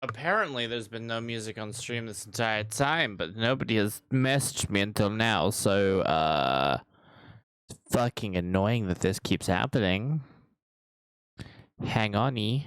Apparently, there's been no music on stream this entire time, but nobody has messaged me until now, so, it's fucking annoying that this keeps happening. Hang on-y.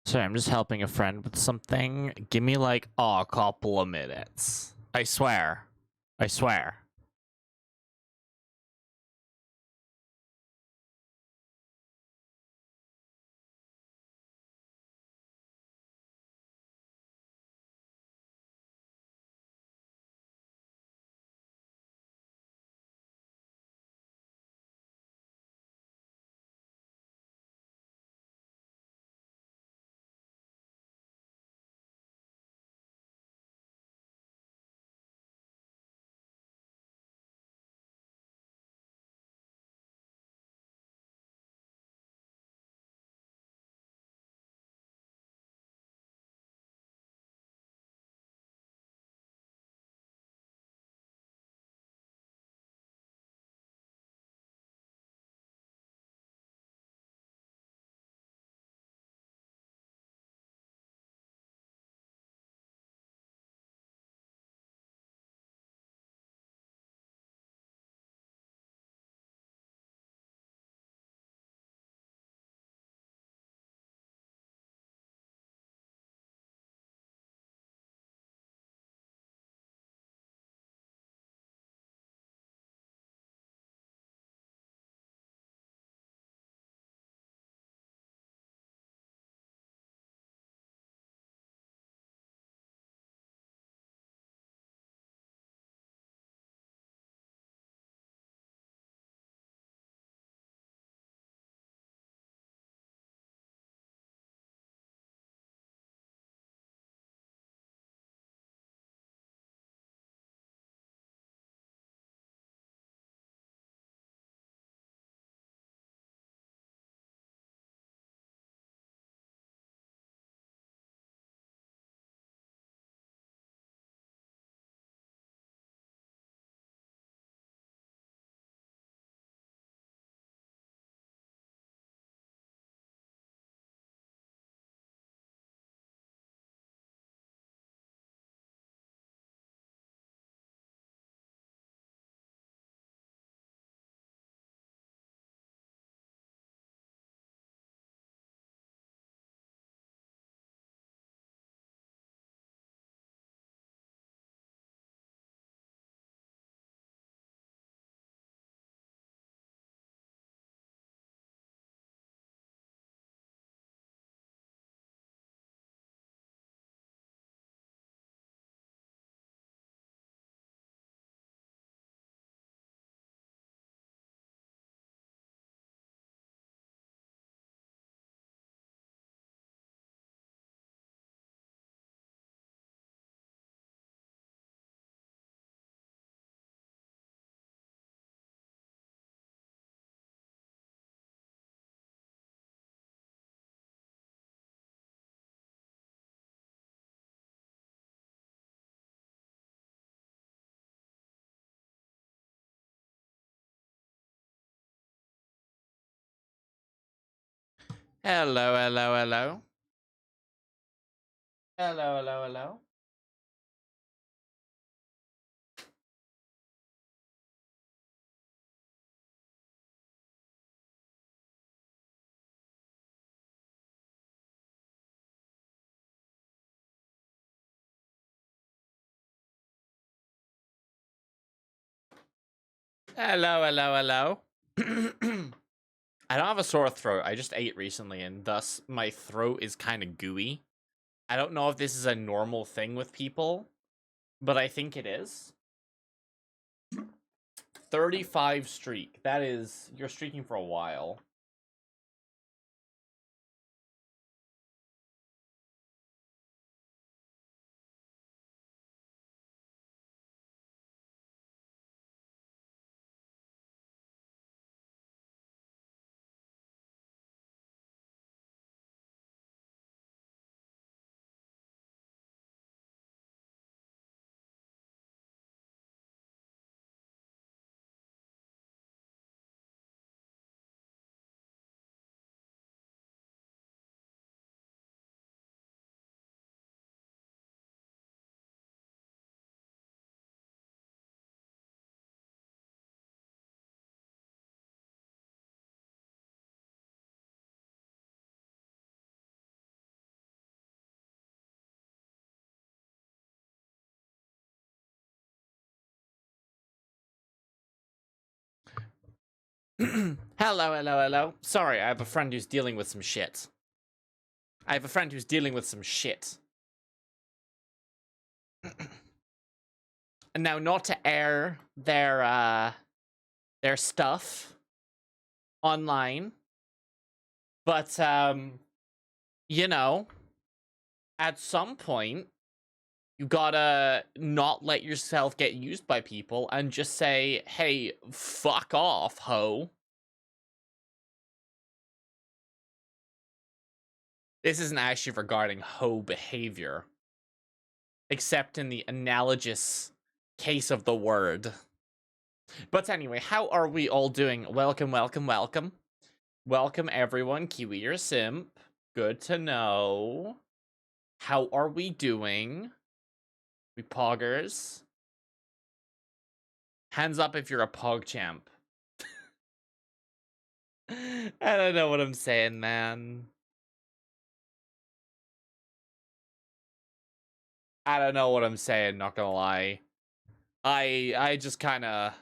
Sorry, I'm just helping a friend with something. Give me like a couple of minutes. I swear. I swear. Hello, hello, hello. Hello, hello, hello. Hello, hello, hello. I don't have a sore throat. I just ate recently, and thus my throat is kind of gooey. I don't know if this is a normal thing with people, but I think it is. 35 streak. That is, you're streaking for a while. Hello, hello, hello. Sorry, I have a friend who's dealing with some shit. And now, not to air their stuff online, but you know, at some point you gotta not let yourself get used by people and just say, hey, fuck off, ho. This isn't actually regarding ho behavior, except in the analogous case of the word. But anyway, how are we all doing? Welcome, welcome, welcome. Welcome everyone, Kiwi or Simp. Good to know. How are we doing? We poggers. Hands up if you're a pog champ. I don't know what I'm saying, man. I don't know what I'm saying, not gonna lie. I just kinda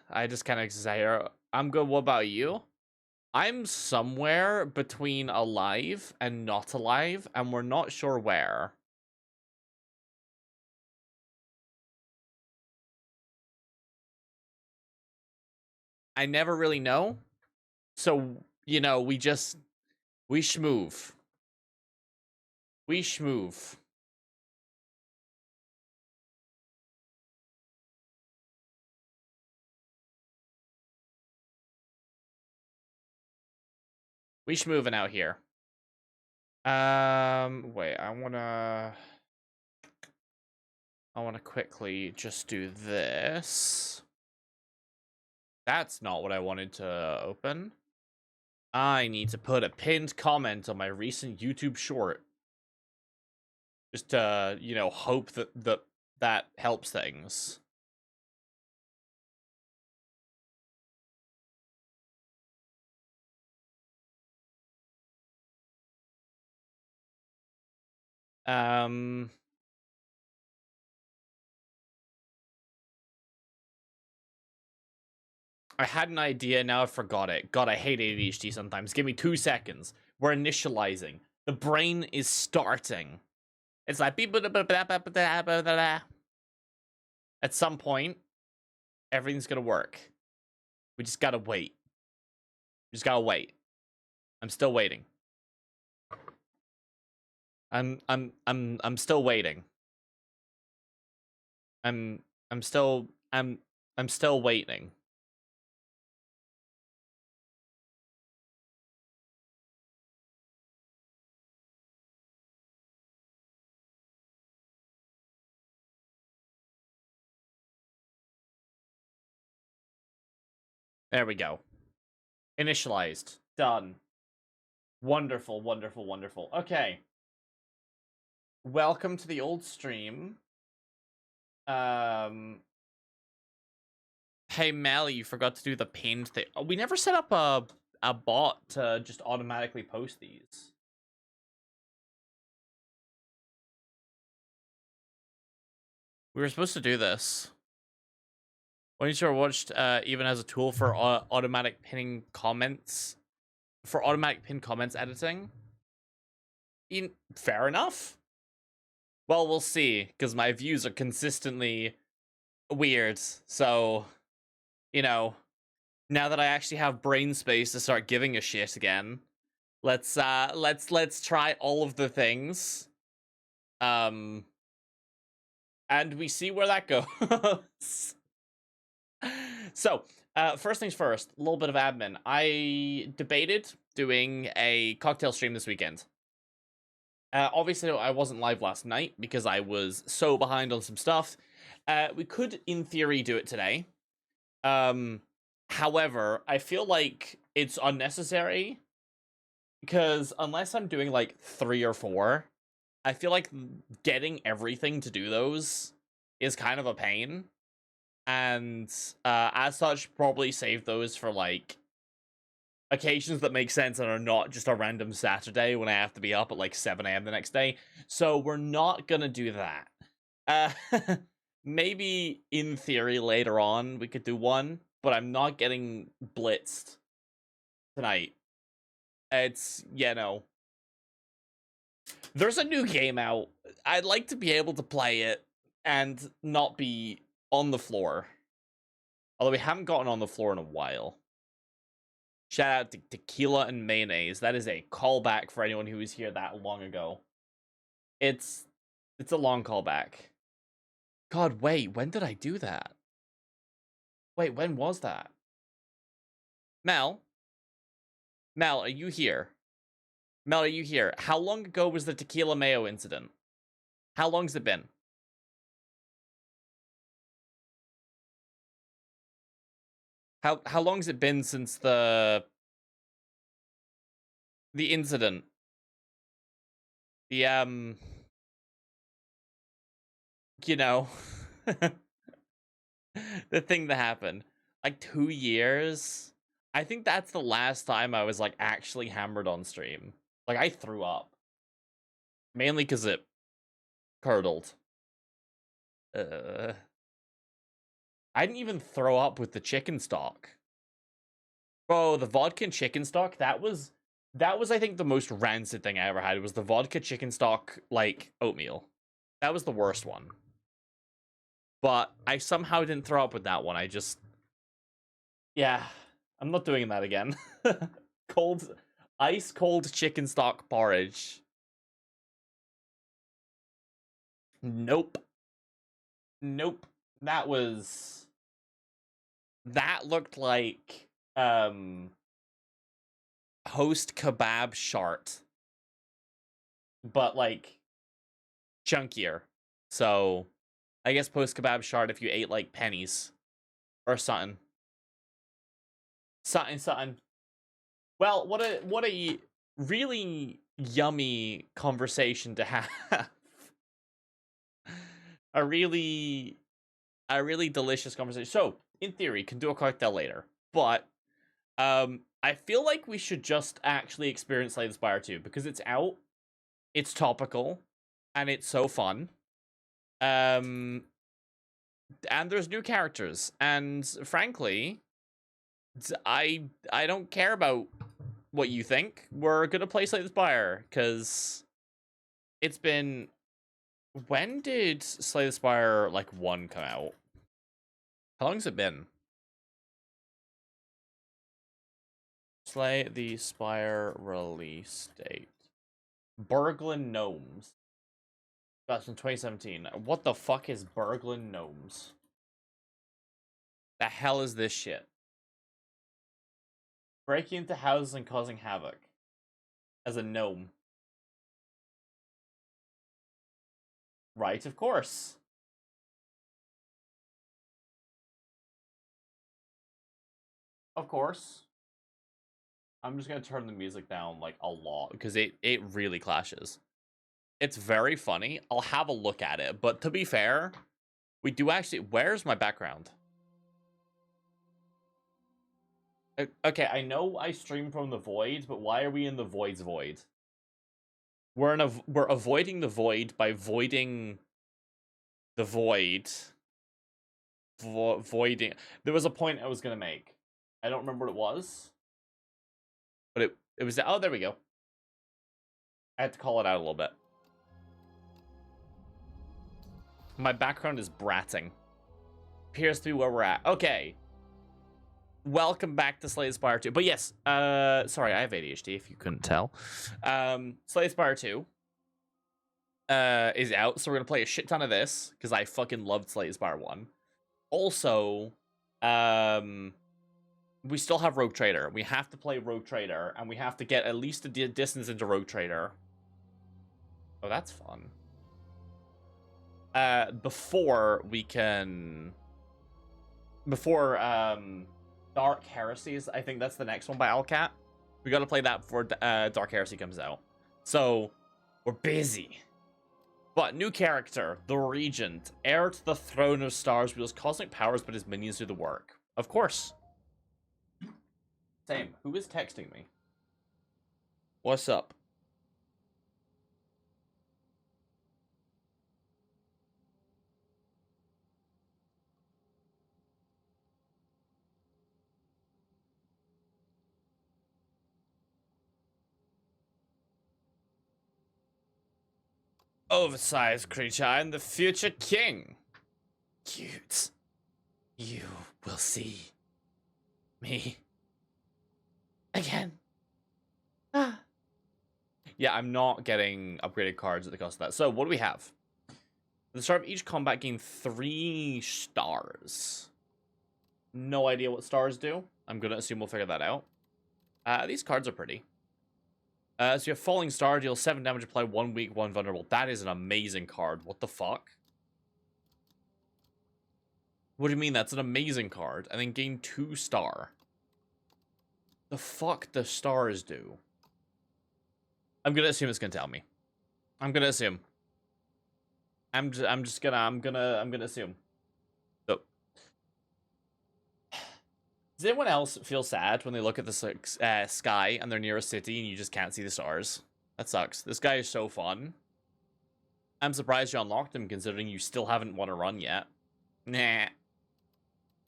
say, I'm good, what about you? I'm somewhere between alive and not alive, and we're not sure where. I never really know. So, you know, we schmoove. We schmoove. We schmooving out here. Wait, I wanna quickly just do this. That's not what I wanted to open. I need to put a pinned comment on my recent YouTube short. Just to, you know, hope that helps things. I had an idea, now I forgot it. God, I hate ADHD sometimes. Give me 2 seconds. We're initializing. The brain is starting. It's like... At some point, everything's gonna work. We just gotta wait. We just gotta wait. I'm still waiting. I'm still waiting. I'm still waiting. There we go. Initialized. Done. Wonderful, wonderful, wonderful. Okay. Welcome to the old stream. Hey Mally, you forgot to do the pinned thing. Oh, we never set up a bot to just automatically post these. We were supposed to do this. When you sure watched even as a tool for automatic pinning comments, for automatic pin comments editing. Fair enough. Well, we'll see, because my views are consistently weird. So, you know, now that I actually have brain space to start giving a shit again, let's try all of the things. And we see where that goes. So, first things first, a little bit of admin. I debated doing a cocktail stream this weekend. Obviously, I wasn't live last night because I was so behind on some stuff. We could, in theory, do it today. However, I feel like it's unnecessary because unless I'm doing like 3 or 4, I feel like getting everything to do those is kind of a pain. And as such, probably save those for like occasions that make sense and are not just a random Saturday when I have to be up at like 7 a.m. the next day. So we're not gonna do that. Maybe in theory later on we could do one, but I'm not getting blitzed tonight. It's, there's a new game out. I'd like to be able to play it and not be on the floor. Although we haven't gotten on the floor in a while. Shout out to Tequila and Mayonnaise. That is a callback for anyone who was here that long ago. It's a long callback. God, wait, when did I do that? Wait, when was that? Mel? Mel, are you here? Mel, are you here? How long ago was the Tequila Mayo incident? How long's it been? How long's it been since the incident? The you know, the thing that happened. Like 2 years? I think that's the last time I was like actually hammered on stream. Like I threw up. Mainly because it curdled. I didn't even throw up with the chicken stock. Oh, the vodka and chicken stock, that was I think the most rancid thing I ever had. It was the vodka chicken stock like oatmeal. That was the worst one. But I somehow didn't throw up with that one. Yeah, I'm not doing that again. Ice cold chicken stock porridge. Nope. Nope. That looked like host kebab shart, but like chunkier. So I guess post kebab shart if you ate like pennies or something. Something. Well, what a really yummy conversation to have. a really delicious conversation. So, in theory, can do a cocktail later. But I feel like we should just actually experience Slay the Spire 2 because it's out, it's topical, and it's so fun. And there's new characters, and frankly, I don't care about what you think. We're gonna play Slay the Spire because it's been. When did Slay the Spire like 1 come out? How long has it been? Slay the Spire release date. Berglund Gnomes. That's in 2017. What the fuck is Berglund Gnomes? The hell is this shit? Breaking into houses and causing havoc. As a gnome. Right, of course. Of course. I'm just gonna turn the music down like a lot because it really clashes. It's very funny. I'll have a look at it, but to be fair, we do actually. Where's my background? Okay, I know I stream from the void, but why are we in the void's void? We're avoiding the void by voiding the void. Voiding. There was a point I was gonna make. I don't remember what it was, but it was. Oh, there we go. I had to call it out a little bit. My background is bratting. Appears to be where we're at. Okay. Welcome back to Slay the Spire 2. But yes, sorry, I have ADHD if you couldn't tell. Slay the Spire 2 is out, so we're gonna play a shit ton of this because I fucking loved Slay the Spire 1. Also, we still have Rogue Trader. We have to play Rogue Trader, and we have to get at least a distance into Rogue Trader. Oh, that's fun. Before we can... Before, Dark Heresies, I think that's the next one by Alcat. We gotta play that before Dark Heresy comes out. So, we're busy. But, new character, the Regent, heir to the throne of stars, wields cosmic powers, but his minions do the work. Of course. Same. Who is texting me? What's up? Oversized creature, I'm the future king. Cute. You will see me again. Ah. Yeah, I'm not getting upgraded cards at the cost of that. So, what do we have? At the start of each combat, gain 3 stars. No idea what stars do. I'm gonna assume we'll figure that out. These cards are pretty. So you have Falling Star, deal 7 damage, apply 1 weak, 1 vulnerable. That is an amazing card. What the fuck? What do you mean? That's an amazing card. And then gain 2 star. The fuck does stars do? I'm gonna assume it's gonna tell me. I'm gonna assume. I'm gonna assume. So, does anyone else feel sad when they look at the sky and they're near a city and you just can't see the stars? That sucks. This guy is so fun. I'm surprised you unlocked him considering you still haven't won a run yet. Nah.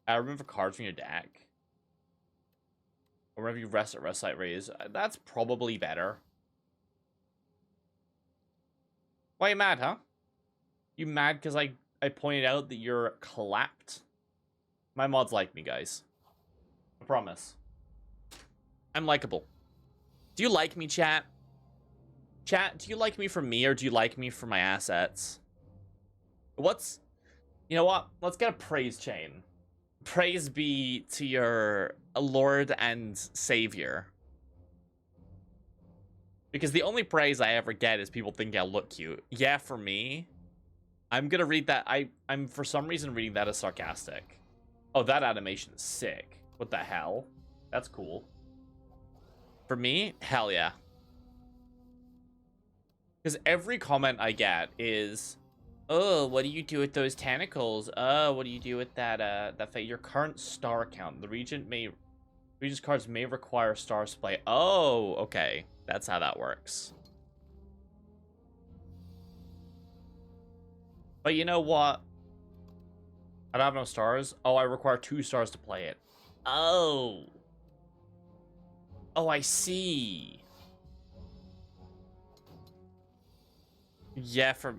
I remember cards from your deck. Or whenever you rest at Rest Site Raise. That's probably better. Why are you mad, huh? You mad because I pointed out that you're clapped? My mods like me, guys. I promise. I'm likable. Do you like me, chat? Chat, do you like me for me or do you like me for my assets? You know what? Let's get a praise chain. Praise be to your Lord and Savior. Because the only praise I ever get is people think I look cute. Yeah, for me. I'm gonna read that. I'm for some reason reading that as sarcastic. Oh, that animation is sick. What the hell? That's cool. For me, hell yeah. Because every comment I get is, oh, what do you do with those tentacles? Oh, what do you do with that your current star count? The Regent's cards may require stars to play. Oh, okay. That's how that works. But you know what? I don't have no stars. Oh, I require 2 stars to play it. Oh. Oh, I see. Yeah, for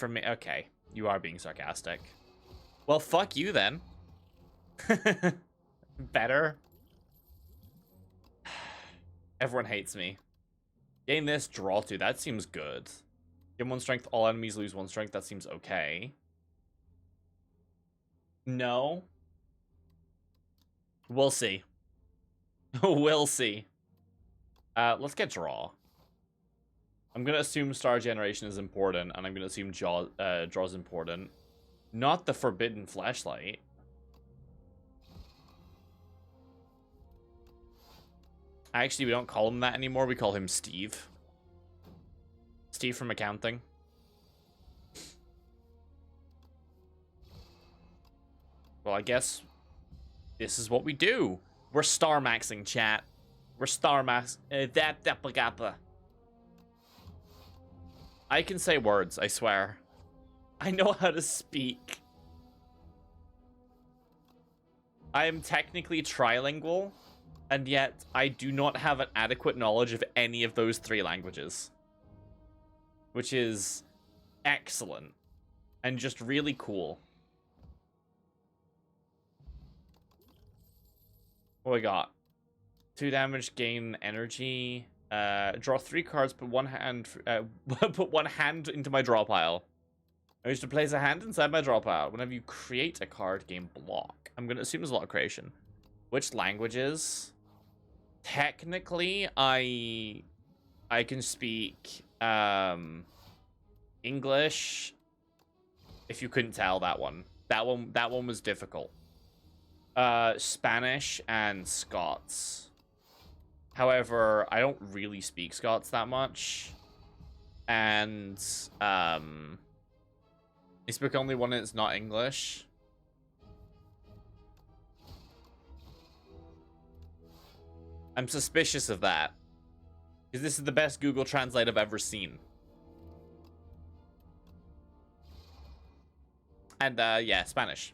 me. Okay, you are being sarcastic. Well, fuck you then. Better. Everyone hates me. Gain this, draw 2. That seems good. Give 1 strength, all enemies lose 1 strength. That seems okay. No. We'll see. We'll see. Let's get draw. I'm gonna assume star generation is important, and I'm gonna assume draw is important. Not the forbidden flashlight. Actually, we don't call him that anymore. We call him Steve. Steve from accounting. Well, I guess this is what we do. We're star maxing, chat. We're star max. I can say words, I swear. I know how to speak. I am technically trilingual, and yet I do not have an adequate knowledge of any of those 3 languages. Which is excellent and just really cool. What we got? 2 damage, gain energy. Draw 3 cards, put one hand put one hand into my draw pile. I used to place a hand inside my draw pile. Whenever you create a card, gain block. I'm gonna assume there's a lot of creation. Which languages? Technically, I can speak English. If you couldn't tell, that one was difficult. Spanish and Scots. However, I don't really speak Scots that much. And I speak only one that's not English. I'm suspicious of that. Because this is the best Google Translate I've ever seen. And, yeah, Spanish.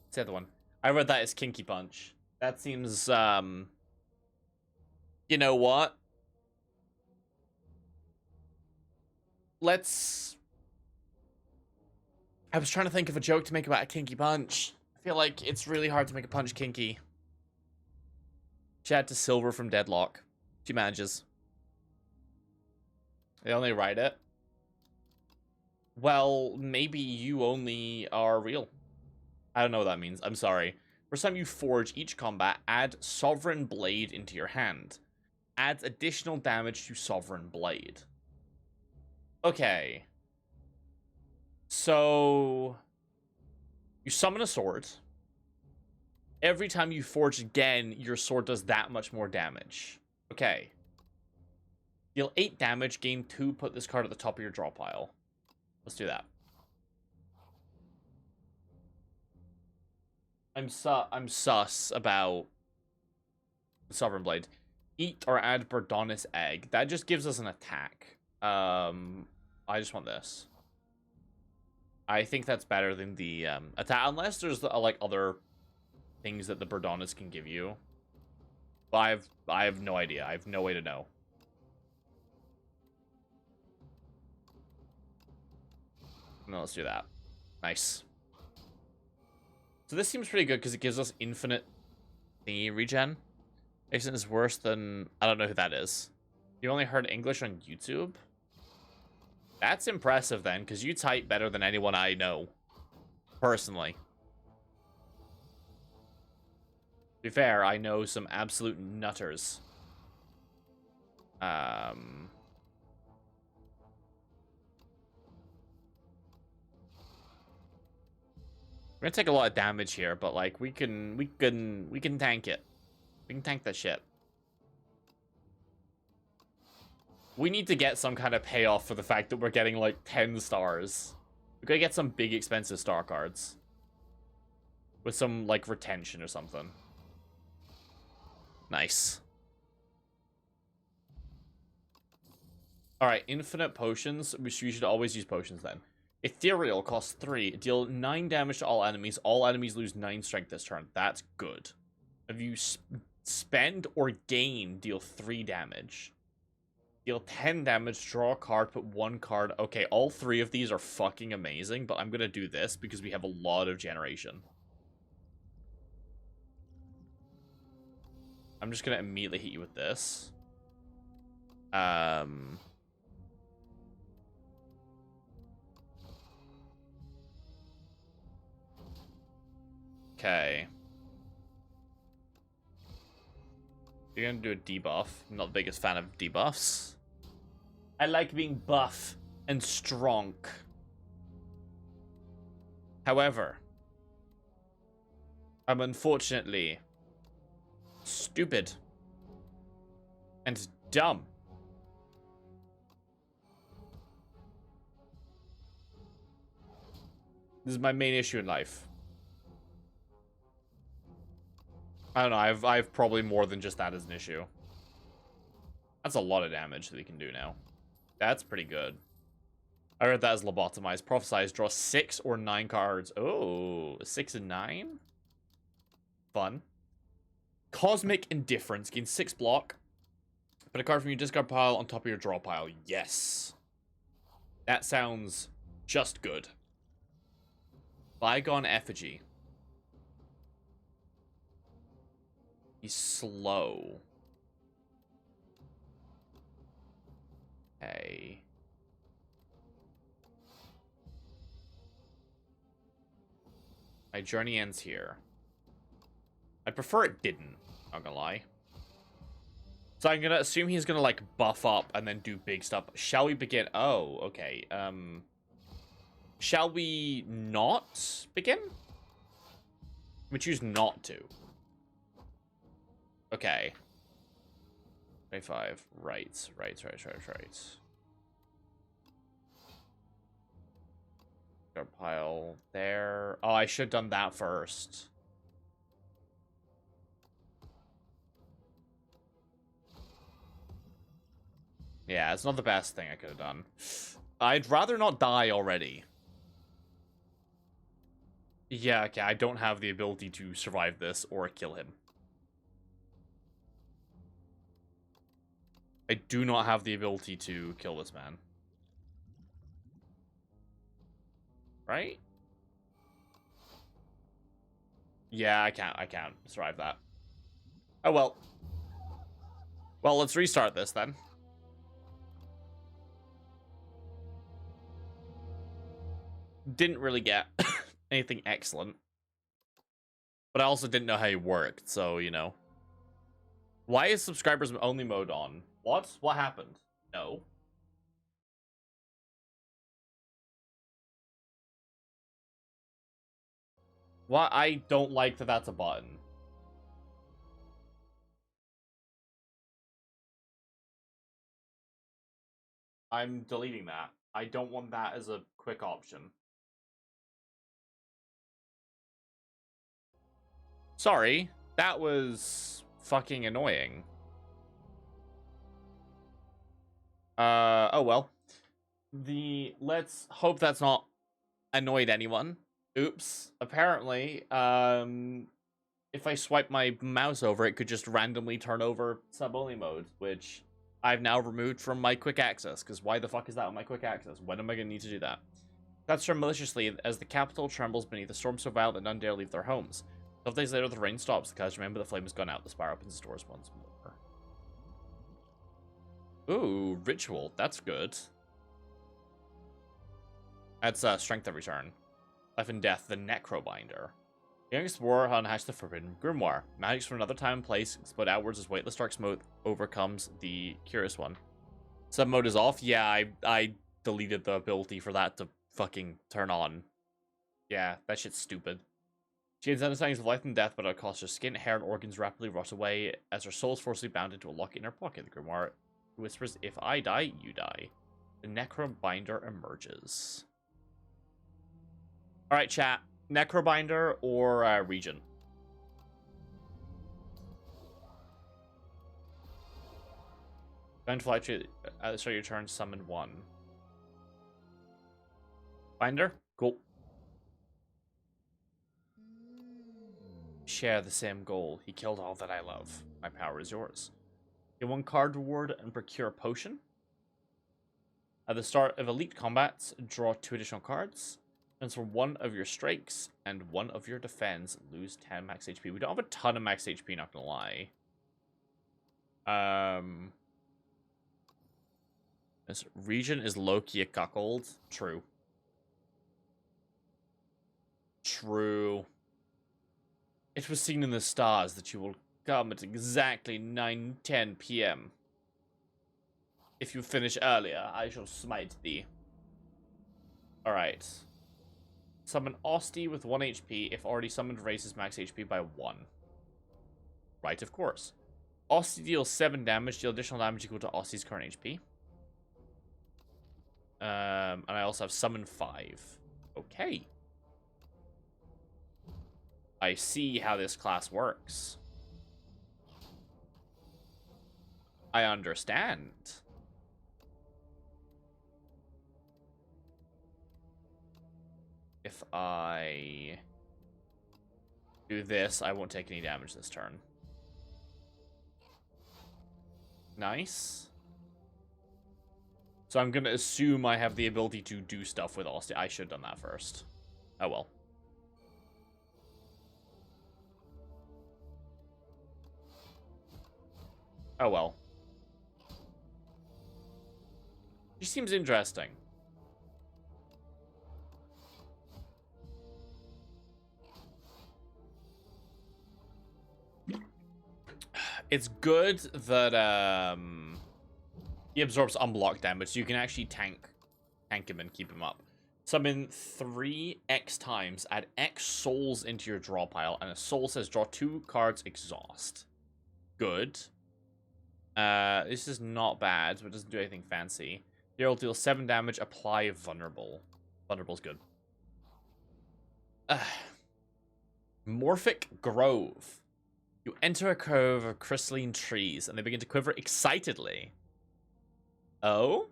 It's the other one. I read that as Kinky Punch. That seems, you know what? I was trying to think of a joke to make about a kinky punch. I feel like it's really hard to make a punch kinky. Shout out to Silver from Deadlock. She manages. They only write it. Well, maybe you only are real. I don't know what that means. I'm sorry. First time you forge each combat, add Sovereign Blade into your hand. Adds additional damage to Sovereign Blade. Okay. So you summon a sword. Every time you forge again, your sword does that much more damage. Okay. Deal 8 damage, gain 2, put this card at the top of your draw pile. Let's do that. I'm sus about Sovereign Blade. Eat or add Bordonis Egg. That just gives us an attack. I just want this. I think that's better than the attack, unless there's like other things that the Bordonis can give you. But I have no idea. I have no way to know. No, let's do that. Nice. So this seems pretty good because it gives us infinite thingy regen. Accent is worse than... I don't know who that is. You only heard English on YouTube? That's impressive then, because you type better than anyone I know. Personally. To be fair, I know some absolute nutters. We're gonna take a lot of damage here, but like we can tank it. We can tank that shit. We need to get some kind of payoff for the fact that we're getting like 10 stars. We gotta get some big expensive star cards. With some like retention or something. Nice. Alright, infinite potions. We should always use potions then. Ethereal costs 3. Deal 9 damage to all enemies. All enemies lose 9 strength this turn. That's good. If you spend or gain, deal 3 damage. Deal 10 damage, draw a card, put 1 card. Okay, all 3 of these are fucking amazing, but I'm gonna do this because we have a lot of generation. I'm just gonna immediately hit you with this. Okay. You're gonna do a debuff. I'm not the biggest fan of debuffs. I like being buff and strong. However, I'm unfortunately stupid. And it's dumb. This is my main issue in life. I don't know, I've probably more than just that as an issue. That's a lot of damage that he can do now. That's pretty good. I read that as lobotomized. Prophesize, draw 6 or 9 cards. Oh, 6 and 9? Fun. Cosmic Indifference. Gain 6 block. Put a card from your discard pile on top of your draw pile. Yes. That sounds just good. Bygone Effigy. He's slow. Okay. My journey ends here. I prefer it didn't, not gonna lie. So I'm gonna assume he's gonna, like, buff up and then do big stuff. Shall we begin? Oh, okay. Shall we not begin? We choose not to. Okay. 25. Right. Our pile there. Oh, I should have done that first. Yeah, it's not the best thing I could have done. I'd rather not die already. Yeah, okay, I don't have the ability to survive this or kill him. I do not have the ability to kill this man. Right? Yeah, I can't survive that. Oh, well. Well, let's restart this then. Didn't really get anything excellent. But I also didn't know how he worked, so, you know. Why is subscribers only mode on? What? What happened? No. Why? I don't like that that's a button. I'm deleting that. I don't want that as a quick option. Sorry, that was fucking annoying. Oh well. Let's hope that's not annoyed anyone. Oops. Apparently, if I swipe my mouse over, it could just randomly turn over sub-only mode, which I've now removed from my quick access, because why the fuck is that on my quick access? When am I going to need to do that? That's from maliciously, as the capital trembles beneath a storm so violent that none dare leave their homes. 12 days later, the rain stops. The clouds remember the flame has gone out. The Spire opens its doors once more. Ooh, ritual. That's good. That's strength every turn. Life and death. The Necrobinder. Young explorer unhatched the forbidden grimoire. Magics from another time and place explode outwards as weightless dark smoke overcomes the curious one. Sub mode is off. Yeah, I deleted the ability for that to fucking turn on. Yeah, that shit's stupid. She gains understandings of life and death, but at a cost. Her skin, hair, and organs rapidly rot away as her soul is forcibly bound into a locket in her pocket. The grimoire whispers, "If I die, you die." The Necrobinder emerges. Alright, chat. Necrobinder or Regent? Going to fly to at the start of your turn, summon one. Binder? Cool. Share the same goal. He killed all that I love. My power is yours. Get one card reward and procure a potion. At the start of elite combats, draw 2 additional cards. Transfer 1 of your strikes and 1 of your defense. Lose 10 max HP. We don't have a ton of max HP, not gonna lie. This region is low-key a cuckold. True. True. It was seen in the stars that you will come at exactly 9:10 p.m. If you finish earlier, I shall smite thee. Alright. Summon Osti with 1 HP. If already summoned, raises max HP by 1. Right, of course. Aussie deals 7 damage, deal additional damage equal to Aussie's current HP. And I also have summon 5. Okay. I see how this class works. I understand. If I do this, I won't take any damage this turn. Nice. So I'm going to assume I have the ability to do stuff with Austin. I should have done that first. Oh well. Oh well. She seems interesting. It's good that he absorbs unblock damage, so you can actually tank him and keep him up. Summon 3 X times, add X souls into your draw pile, and a soul says draw 2 cards, exhaust. Good. This is not bad, but it doesn't do anything fancy. Here will deal 7 damage, apply vulnerable. Vulnerable's good. Morphic Grove. You enter a cove of crystalline trees, and they begin to quiver excitedly. Oh?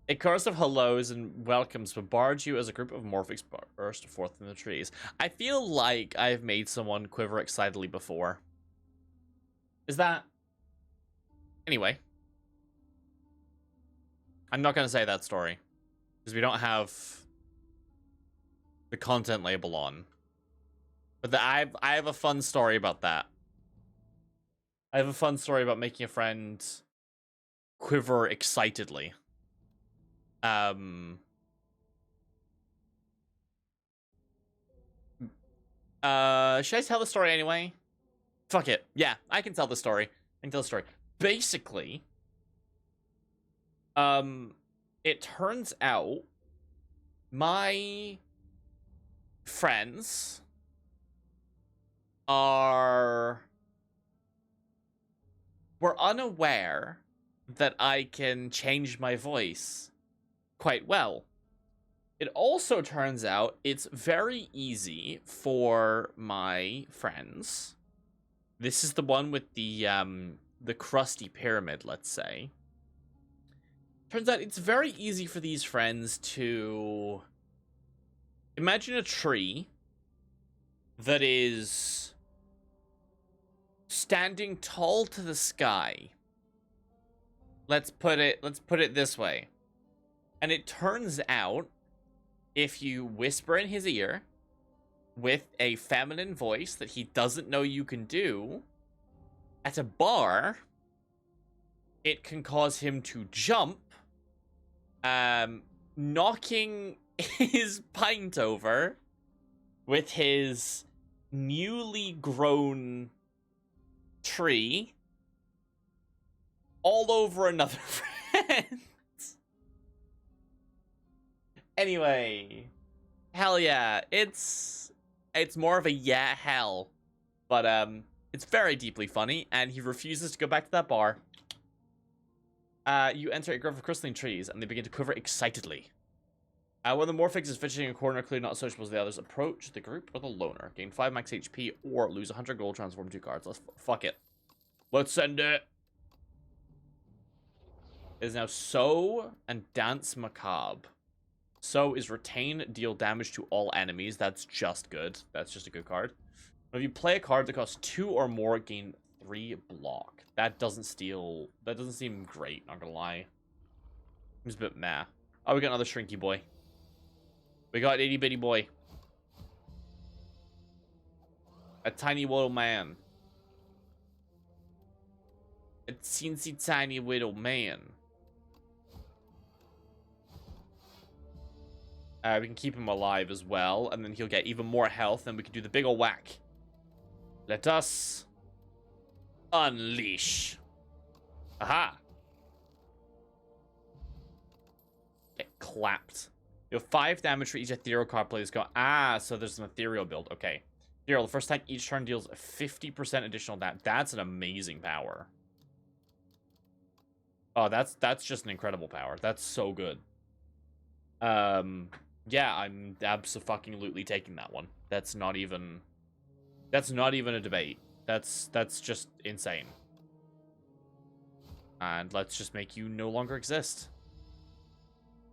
A chorus of hellos and welcomes bombard you as a group of morphics burst forth from the trees. I feel like I've made someone quiver excitedly before. Is that... Anyway. I'm not going to say that story. Because we don't have the content label on. But I have a fun story about that. I have a fun story about making a friend quiver excitedly. Should I tell the story anyway? Fuck it. Yeah, I can tell the story. I can tell the story. Basically, it turns out my friends were unaware that I can change my voice quite well. It also turns out it's very easy for my friends. This is the one with the crusty pyramid, let's say. Turns out it's very easy for these friends to imagine a tree that is standing tall to the sky. Let's put it this way. And it turns out if you whisper in his ear with a feminine voice that he doesn't know you can do at a bar, it can cause him to jump, knocking his pint over with his newly grown tree all over another friend. Anyway, hell yeah, it's more of a yeah hell, but it's very deeply funny, and he refuses to go back to that bar. You enter a grove of crystalline trees, and they begin to quiver excitedly. When the Morphix is fidgeting in a corner, clearly not sociable as the others, approach the group with a loner. Gain 5 max HP, or lose 100 gold, transform 2 cards. Let's fuck it. Let's send it. It is now Sow and Dance Macabre. Sow is retain, deal damage to all enemies. That's just good. That's just a good card. If you play a card that costs 2 or more, gain 3 block. That doesn't seem great, not gonna lie. Seems a bit meh. Oh, we got another Shrinky Boy. We got Itty Bitty Boy. A tiny little man. A teensy tiny little man. We can keep him alive as well, and then he'll get even more health, and we can do the big ol' whack. Let us unleash. Aha! Get clapped. You have 5 damage for each ethereal card players go. Ah, so there's an ethereal build. Okay. Hero, the first attack each turn deals 50% additional damage. That's an amazing power. Oh, that's just an incredible power. That's so good. Yeah, I'm abso-fucking-lutely taking that one. That's not even a debate. That's just insane. And let's just make you no longer exist.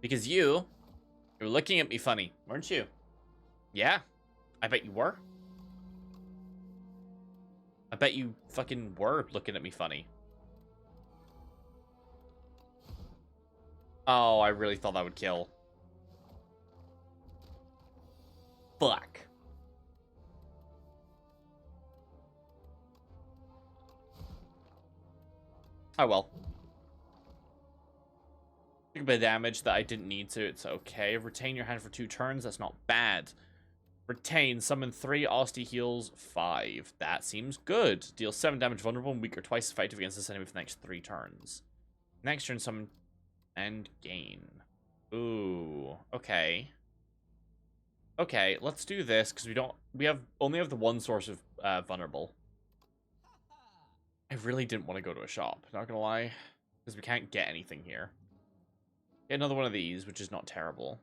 Because you were looking at me funny, weren't you? Yeah, I bet you were. I bet you fucking were looking at me funny. Oh, I really thought that would kill. Fuck. Oh well. Took a bit of damage that I didn't need to. It's okay. Retain your hand for 2 turns. That's not bad. Retain. Summon 3. Austy heals 5. That seems good. Deal 7 damage vulnerable and weak or twice as effective against this enemy for the next 3 turns. Next turn, summon and gain. Ooh. Okay. Okay, let's do this because we only have the one source of vulnerable. I really didn't want to go to a shop, not gonna lie, because we can't get anything here. Get another one of these, which is not terrible.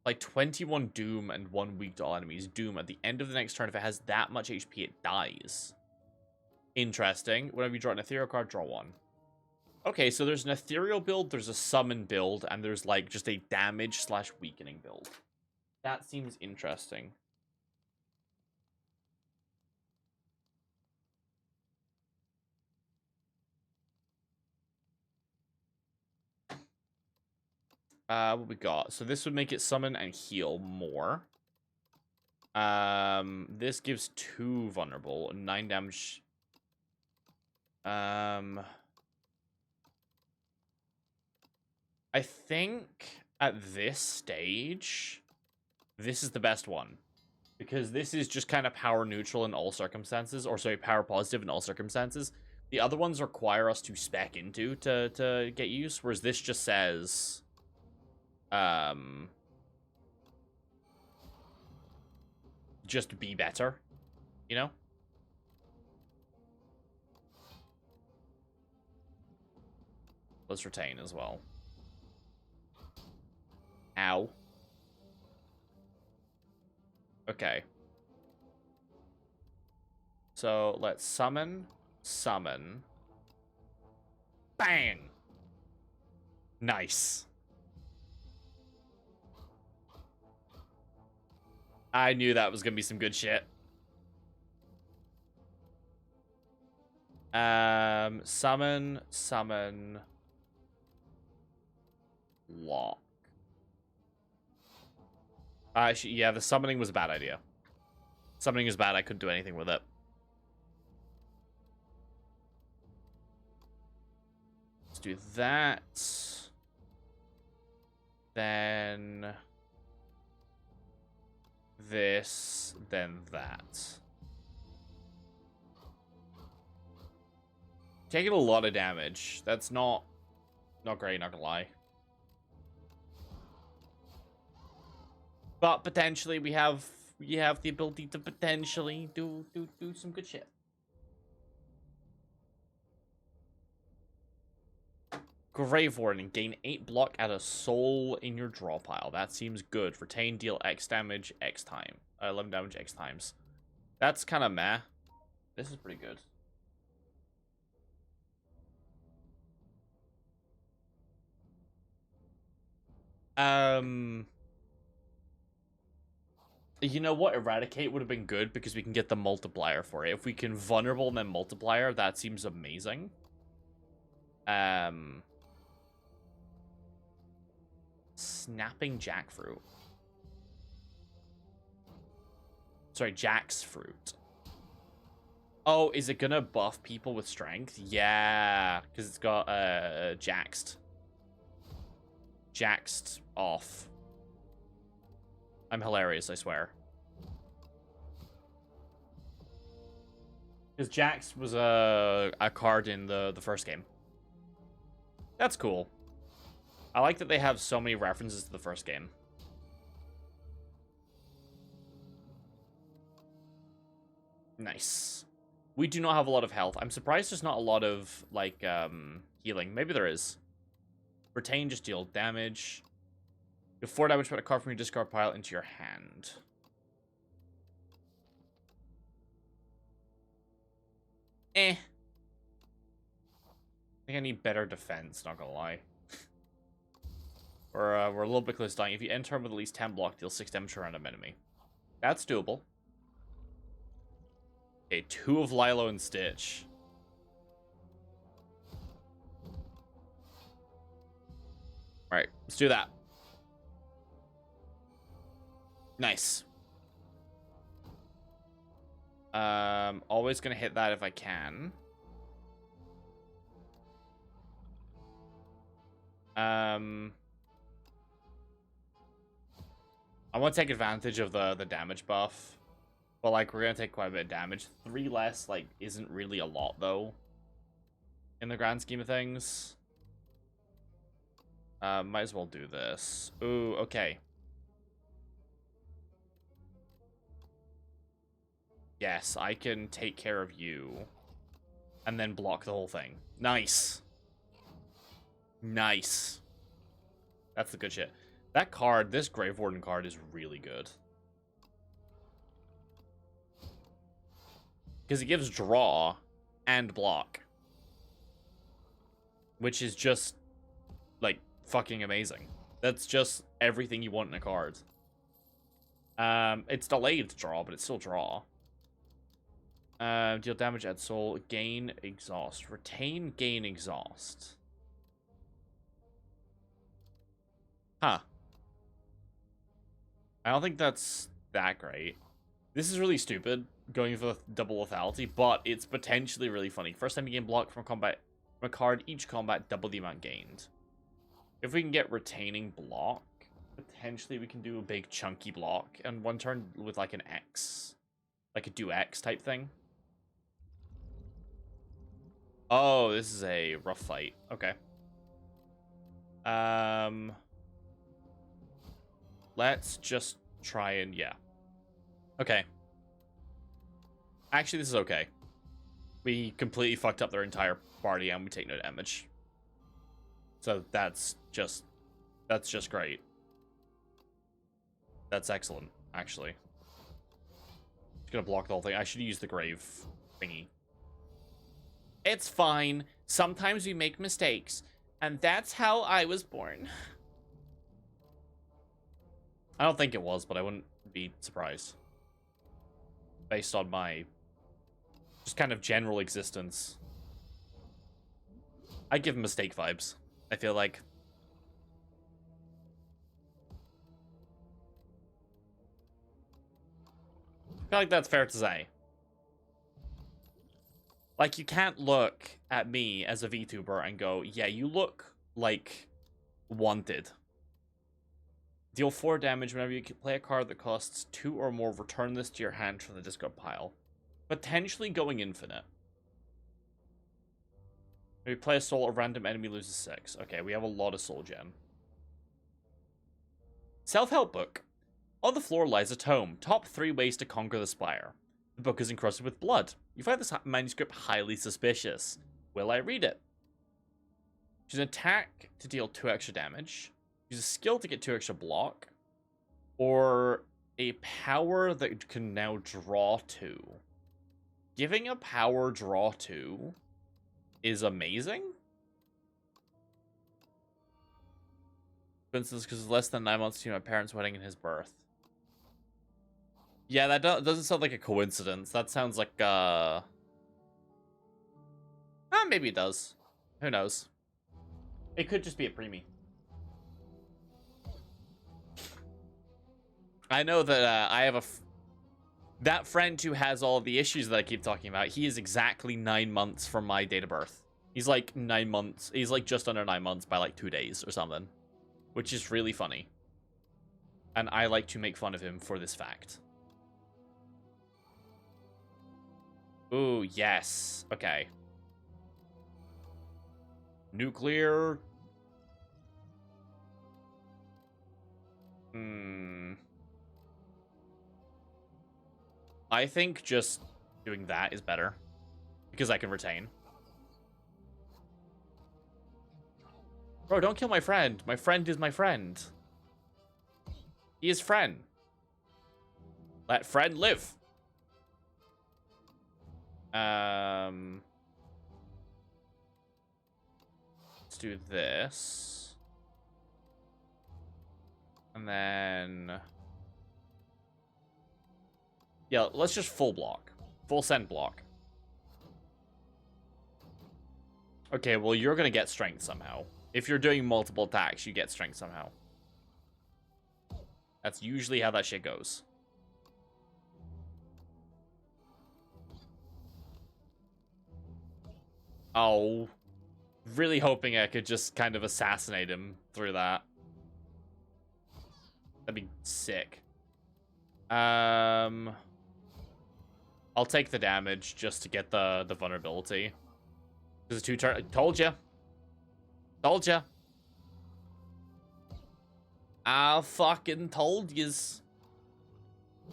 Like 21 Doom and 1 weak to all enemies. Doom at the end of the next turn, if it has that much HP, it dies. Interesting. Whenever you draw an ethereal card, draw 1. Okay, so there's an ethereal build, there's a summon build, and there's like just a damage / weakening build. That seems interesting. What we got? So this would make it summon and heal more. This gives 2 vulnerable, 9 damage. I think at this stage, this is the best one. Because this is just kind of power neutral in all circumstances, or sorry, power positive in all circumstances. The other ones require us to spec into to get use, whereas this just says, just be better, you know? Let's retain as well. Ow. Okay. So let's summon. Bang! Nice. I knew that was gonna be some good shit. Summon. Lock. Yeah, the summoning was a bad idea. Summoning is bad, I couldn't do anything with it. Let's do that. Then this, then that. Taking a lot of damage. That's not great, not gonna lie. But potentially we have the ability to potentially do some good shit. Grave Warden. Gain 8 block at a soul in your draw pile. That seems good. Retain, deal X damage X time. 11 damage X times. That's kind of meh. This is pretty good. You know what? Eradicate would have been good because we can get the multiplier for it. If we can vulnerable and then multiplier, that seems amazing. Snapping jackfruit. Sorry, jack's fruit. Oh, is it gonna buff people with strength? Yeah, because it's got jaxed. Jaxed off. I'm hilarious, I swear. Because Jax was a card in the first game. That's cool. I like that they have so many references to the first game. Nice. We do not have a lot of health. I'm surprised there's not a lot of, like, healing. Maybe there is. Retain, just deal damage. You have 4 damage, put a card from your discard pile into your hand. I think I need better defense, not gonna lie. We're a little bit close to dying. If you enter with at least 10 block, deal 6 damage to a random enemy. That's doable. Okay, 2 of Lilo and Stitch. Alright, let's do that. Nice. Always gonna hit that if I can. I want to take advantage of the damage buff. But, like, we're gonna take quite a bit of damage. 3 less, like, isn't really a lot, though. In the grand scheme of things. Might as well do this. Ooh, okay. Yes, I can take care of you. And then block the whole thing. Nice. Nice. That's the good shit. That card, this Grave Warden card, is really good. Because it gives draw and block. Which is just, like, fucking amazing. That's just everything you want in a card. It's delayed draw, but it's still draw. Deal damage, add soul, gain exhaust. Retain, gain exhaust. Huh. I don't think that's that great. This is really stupid, going for the double lethality, but it's potentially really funny. First time you gain block from combat from a card, each combat, double the amount gained. If we can get retaining block, potentially we can do a big chunky block and one turn with like an X. Like a do X type thing. Oh, this is a rough fight. Okay. Let's just try and, yeah. Okay. Actually, this is okay. We completely fucked up their entire party and we take no damage. So that's just great. That's excellent, actually. Just gonna block the whole thing. I should use the grave thingy. It's fine. Sometimes we make mistakes. And that's how I was born. I don't think it was, but I wouldn't be surprised. Based on my just kind of general existence. I give mistake vibes, I feel like. I feel like that's fair to say. Like, you can't look at me as a VTuber and go, yeah, you look like wanted. Deal 4 damage whenever you play a card that costs 2 or more. Return this to your hand from the discard pile. Potentially going infinite. Maybe play a soul, a random enemy loses 6. Okay, we have a lot of soul gen. Self-help book. On the floor lies a tome. Top 3 ways to conquer the Spire. The book is encrusted with blood. You find this manuscript highly suspicious. Will I read it? Choose an attack to deal 2 extra damage. Use a skill to get 2 extra block. Or a power that can now draw 2. Giving a power draw 2 is amazing. For instance, because it's less than 9 months to my parents' wedding and his birth. Yeah, that doesn't sound like a coincidence. That sounds like, maybe it does. Who knows? It could just be a preemie. I know that, I have that friend who has all of the issues that I keep talking about. He is exactly 9 months from my date of birth. He's like 9 months. He's like just under 9 months by like 2 days or something. Which is really funny. And I like to make fun of him for this fact. Ooh, yes. Okay. Nuclear. I think just doing that is better. Because I can retain. Bro, don't kill my friend. My friend is my friend. He is friend. Let friend live. Let's do this. And then... yeah, let's just full block. Full send block. Okay, well, you're gonna get strength somehow. If you're doing multiple attacks, you get strength somehow. That's usually how that shit goes. Oh. Really hoping I could just kind of assassinate him through that. That'd be sick. I'll take the damage just to get the vulnerability. Because 2 turn. Told ya. Told ya. I fucking told yous.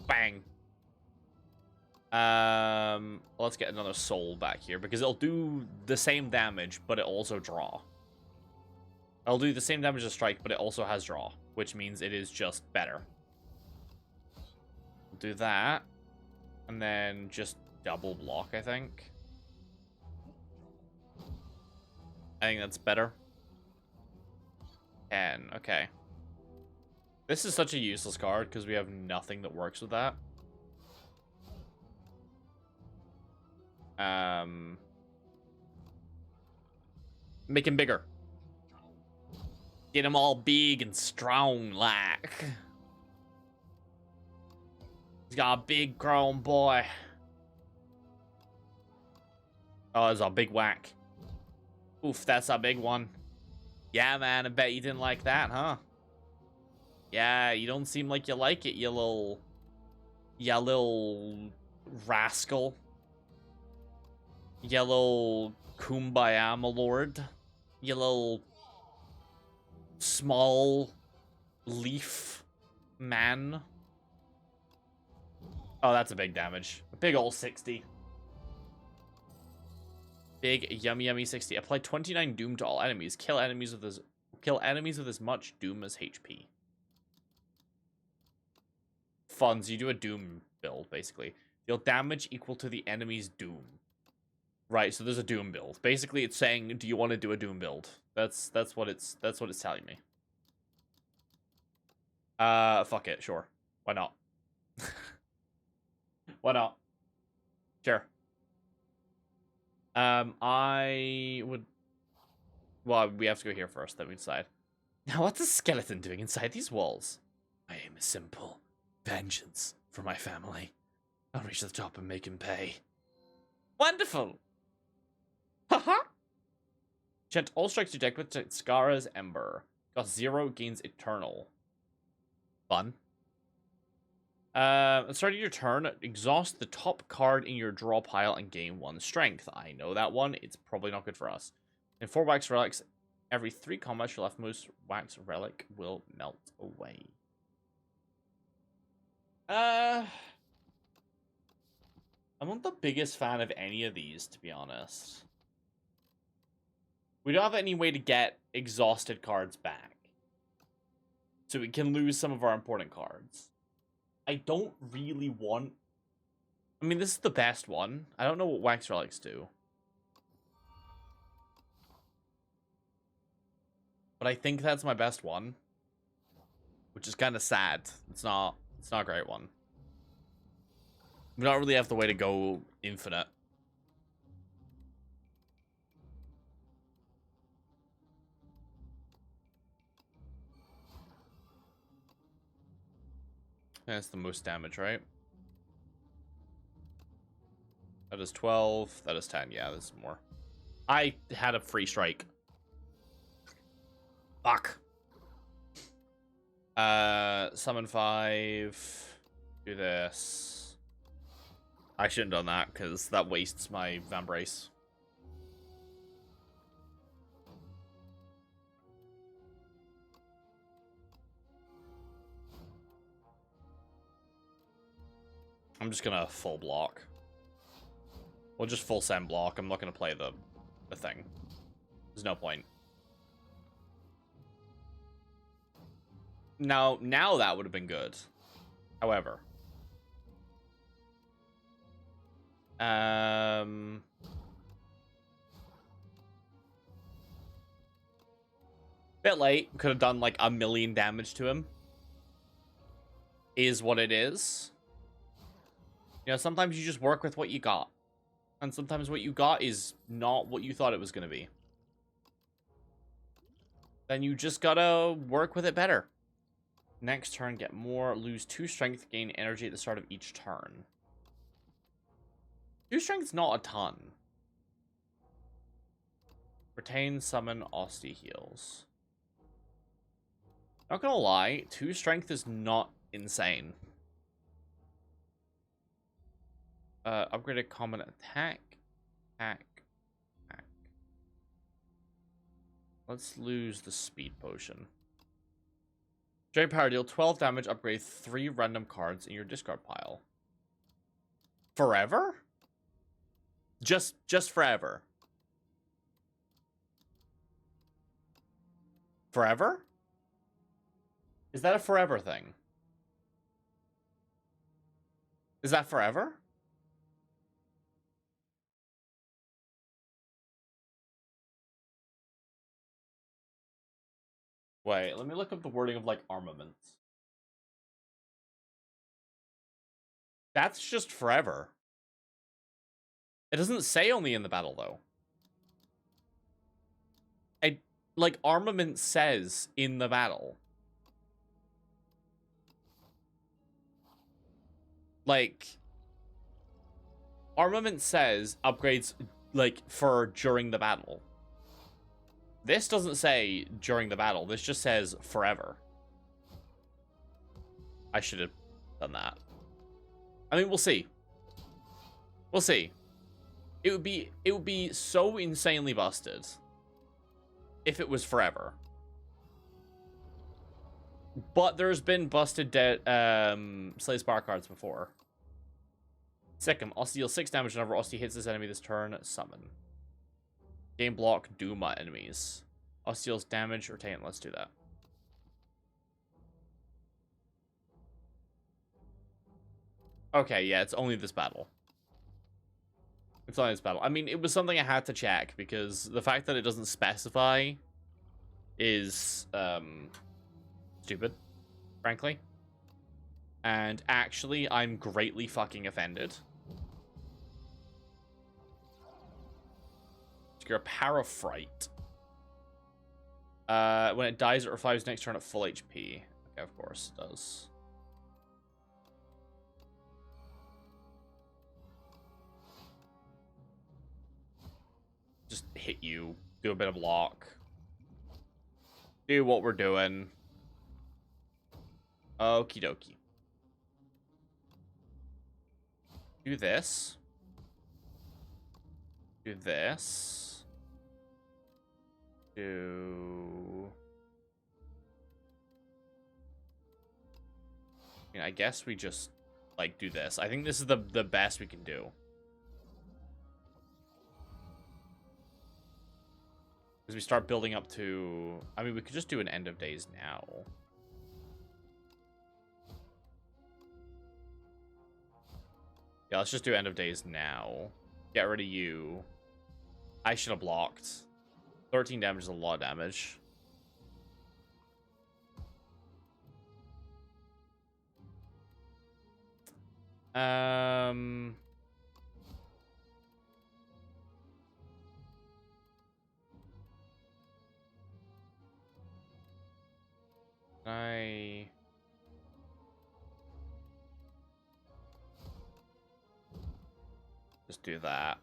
Bang. Let's get another soul back here because it'll do the same damage, but it also draw. It'll do the same damage as strike, but it also has draw, which means it is just better. We'll do that, and then just double block, I think. I think that's better. 10, okay. This is such a useless card because we have nothing that works with that. Make him bigger. Get him all big and strong like. He's got a big grown boy. Oh, there's a big whack. Oof, that's a big one. Yeah, man, I bet you didn't like that, huh? Yeah, you don't seem like you like it, you little rascal. Yellow kumbaya, my lord. Yellow small leaf man. Oh, that's a big damage. A big ol' 60. Big yummy 60. Apply 29 doom to all enemies. Kill enemies with as much doom as HP. Fun. So you do a doom build, basically. Deal damage equal to the enemy's doom. Right, so there's a doom build. Basically, it's saying, do you want to do a doom build? That's what it's telling me. Fuck it, sure. Why not? Why not? Sure. I would... well, we have to go here first, then we decide. Now, what's a skeleton doing inside these walls? My aim is simple. Vengeance for my family. I'll reach the top and make him pay. Wonderful! Haha! Chant all strikes to deck with Skara's Ember. Cost 0, gains Eternal. Fun. At the start of your turn, exhaust the top card in your draw pile and gain 1 strength. I know that one. It's probably not good for us. And 4 wax relics. Every 3 combats, your leftmost wax relic will melt away. I'm not the biggest fan of any of these, to be honest. We don't have any way to get exhausted cards back. So we can lose some of our important cards. I don't really want... I mean, this is the best one. I don't know what wax relics do. But I think that's my best one. Which is kind of sad. It's not a great one. We don't really have the way to go infinite. That's the most damage, right? That is 12. That is 10. Yeah, this is more. I had a free strike. Fuck. Summon 5. Do this. I shouldn't have done that because that wastes my Vambrace. I'm just gonna full block. We'll just full send block. I'm not going to play the thing. There's no point. Now that would have been good. However. Bit late. Could have done like 1,000,000 damage to him. Is what it is. You know, sometimes you just work with what you got. And sometimes what you got is not what you thought it was going to be. Then you just gotta work with it better. Next turn, get more. Lose 2 strength, gain energy at the start of each turn. 2 strength's not a ton. Retain, summon, Osty heals. Not gonna lie, 2 strength is not insane. Upgraded common attack. Attack. Let's lose the speed potion. Drain power, deal 12 damage, upgrade 3 random cards in your discard pile. Forever? Just forever. Forever? Is that a forever thing? Is that forever? Wait, let me look up the wording of, like, armaments. That's just forever. It doesn't say only in the battle, though. Like, armament says in the battle. Like, armament says upgrades, like, for during the battle. This doesn't say during the battle. This just says forever. I should have done that. I mean, we'll see. We'll see. It would be so insanely busted if it was forever. But there's been busted Slay Spire cards before. Second, Osty deals 6 damage whenever Osty hits this enemy this turn. Summon. Game block, Duma enemies. Osty deals damage, retain. Let's do that. Okay, yeah, it's only this battle. It's only this battle. I mean, it was something I had to check, because the fact that it doesn't specify is, stupid, frankly. And actually, I'm greatly fucking offended. You're a Parafright. When it dies, it revives next turn at full HP. Okay, of course it does. Just hit you. Do a bit of block. Do what we're doing. Okie dokie. Do this. Do this. I guess we just, like, do this. I think this is the best we can do. Because we start building up to... I mean, we could just do an end of days now. Yeah, let's just do end of days now. Get rid of you. I should have blocked. 13 damage is a lot of damage. I just do that.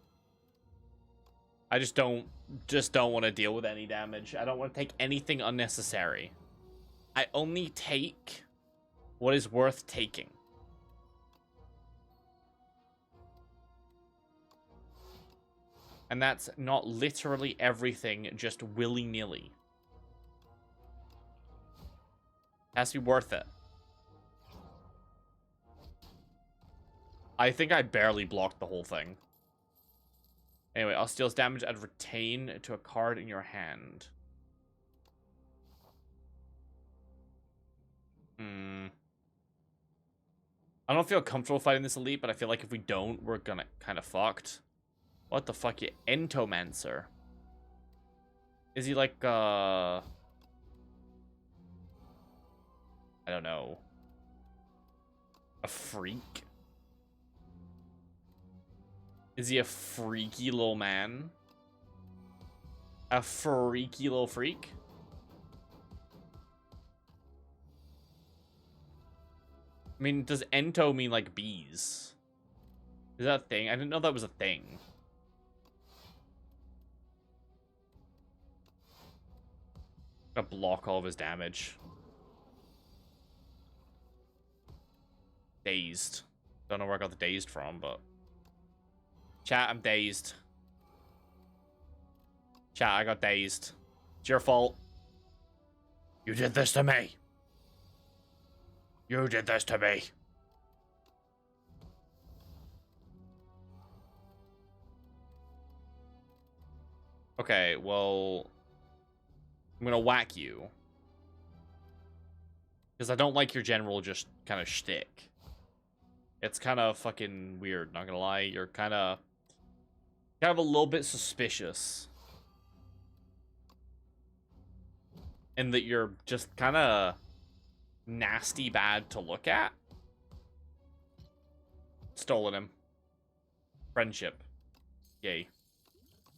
I just don't want to deal with any damage. I don't want to take anything unnecessary. I only take what is worth taking. And that's not literally everything just willy-nilly. Has to be worth it. I think I barely blocked the whole thing. Anyway, I'll steal damage and retain to a card in your hand. I don't feel comfortable fighting this elite, but I feel like if we don't, we're gonna kind of fucked. What the fuck, you Entomancer? Is he like, I don't know. A freak? Is he a freaky little man? A freaky little freak? I mean, does ento mean like bees? Is that a thing? I didn't know that was a thing. Gotta block all of his damage. Dazed. Don't know where I got the dazed from, but... Chat, I'm dazed. Chat, I got dazed. It's your fault. You did this to me. You did this to me. Okay, well... I'm gonna whack you. Because I don't like your general just kind of shtick. It's kind of fucking weird, not gonna lie. You're kind of a little bit suspicious. And that you're just kind of nasty bad to look at. Stolen him. Friendship. Yay.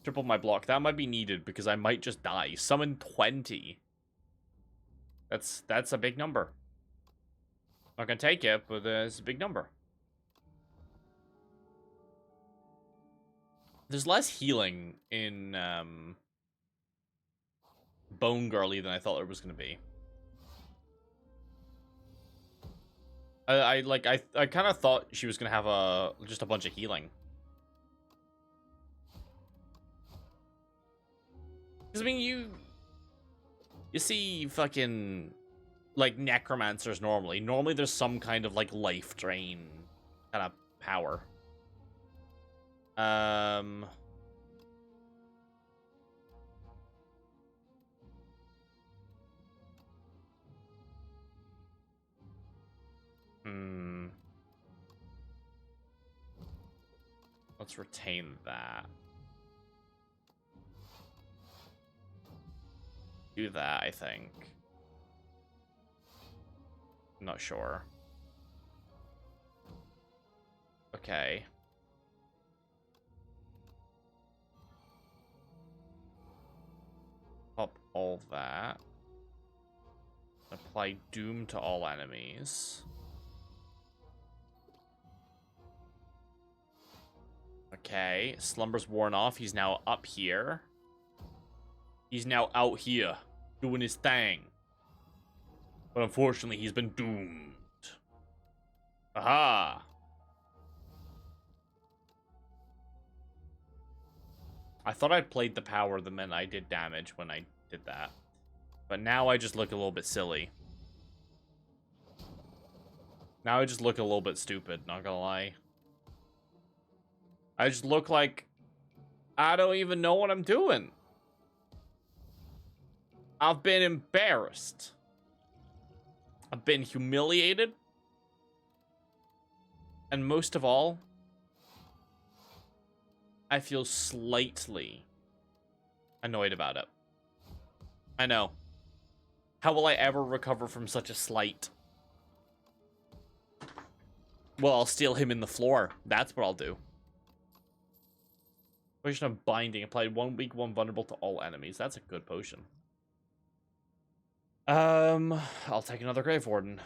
Triple my block. That might be needed because I might just die. Summon 20. That's a big number. Not gonna take it, but it's a big number. There's less healing in Bone Girly than I thought there was gonna be. I kind of thought she was gonna have just a bunch of healing. Because I mean, you see fucking like necromancers normally. Normally there's some kind of like life drain kind of power. Let's retain that. Do that, I think. I'm not sure. Okay. Pop all that. Apply doom to all enemies. Okay, Slumber's worn off. He's now up here. He's now out here, doing his thing. But unfortunately, he's been doomed. Aha! I thought I played the power the minute I did damage when I did that. But now I just look a little bit silly. Now I just look a little bit stupid, not gonna lie. I just look like I don't even know what I'm doing. I've been embarrassed. I've been humiliated. And most of all, I feel slightly annoyed about it. I know. How will I ever recover from such a slight? Well, I'll steal him in the floor. That's what I'll do. Potion of Binding. Applied 1 weak, 1 vulnerable to all enemies. That's a good potion. I'll take another Grave Warden.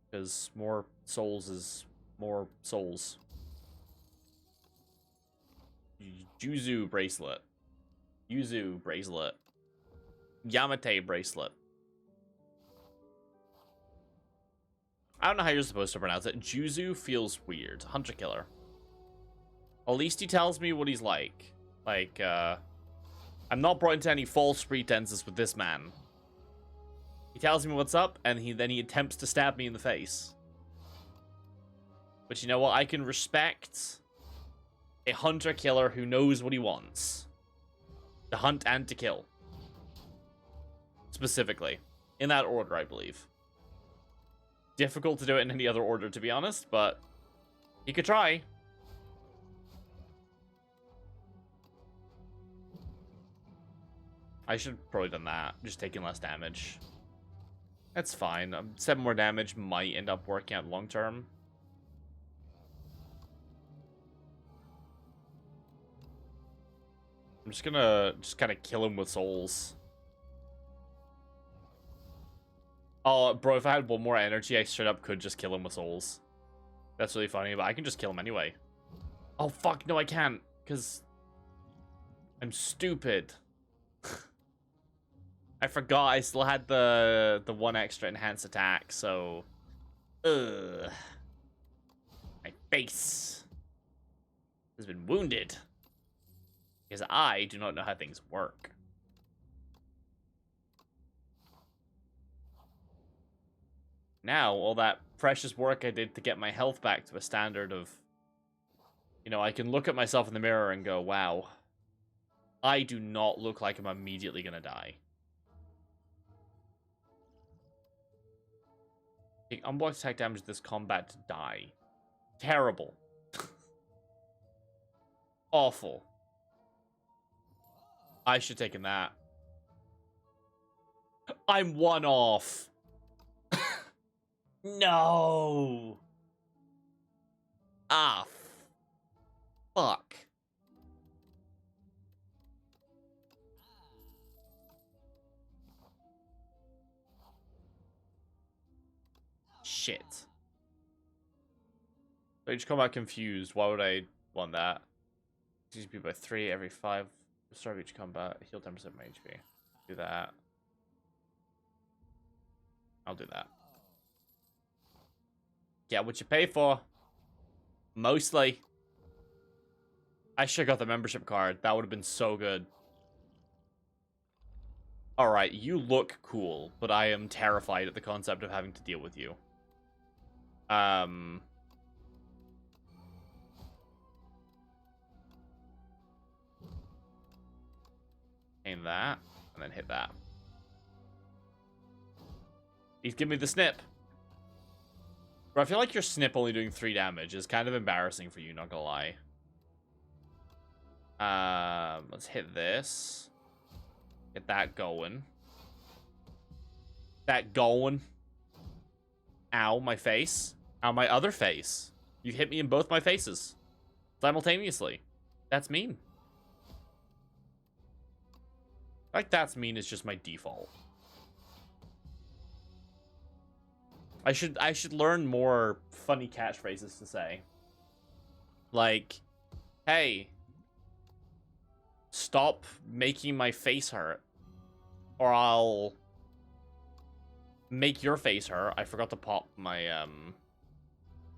Because more souls is more souls. Juzu Bracelet. Yuzu Bracelet. Yamate Bracelet. I don't know how you're supposed to pronounce it. Juzu feels weird. Hunter Killer. At least he tells me what he's like. Like, I'm not brought into any false pretenses with this man. He tells me what's up, and then he attempts to stab me in the face. But you know what? I can respect a hunter-killer who knows what he wants. To hunt and to kill. Specifically. In that order, I believe. Difficult to do it in any other order, to be honest, but he could try. I should have probably done that. Just taking less damage. That's fine. 7 more damage might end up working out long term. I'm just gonna kind of kill him with souls. Oh, bro, if I had 1 more energy, I straight up could just kill him with souls. That's really funny, but I can just kill him anyway. Oh, fuck, no, I can't, because I'm stupid. I forgot I still had the 1 extra enhanced attack, so... Ugh. My face has been wounded. Because I do not know how things work. Now, all that precious work I did to get my health back to a standard of... You know, I can look at myself in the mirror and go, wow. I do not look like I'm immediately gonna die. Take unblocked attack damage this combat to die. Terrible. Awful. I should have taken that. I'm 1 off. No. Ah, fuck. Shit. I just come out confused. Why would I want that? GP by 3 every 5. Start of each combat. Heal 10% my HP. Do that. I'll do that. Get what you pay for. Mostly. I should have got the membership card. That would have been so good. Alright, you look cool, but I am terrified at the concept of having to deal with you. Aim that, and then hit that. He's giving me the snip. Bro, I feel like your snip only doing 3 damage is kind of embarrassing for you, not gonna lie. Let's hit this. Get that going. That going. Ow, my face. Ow, my other face. You hit me in both my faces. Simultaneously. That's mean. Like, that's mean is just my default. I should learn more funny catchphrases to say. Like, hey, stop making my face hurt, or I'll make your face hurt. I forgot to pop my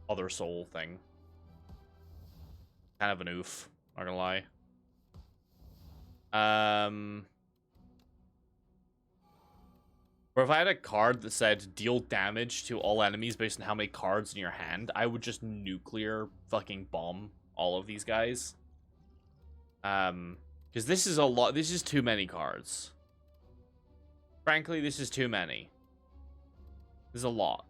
other soul thing. Kind of an oof, not gonna lie. Or if I had a card that said deal damage to all enemies based on how many cards in your hand, I would just nuclear fucking bomb all of these guys. Because this is a lot. This is too many cards. Frankly, this is too many. This is a lot.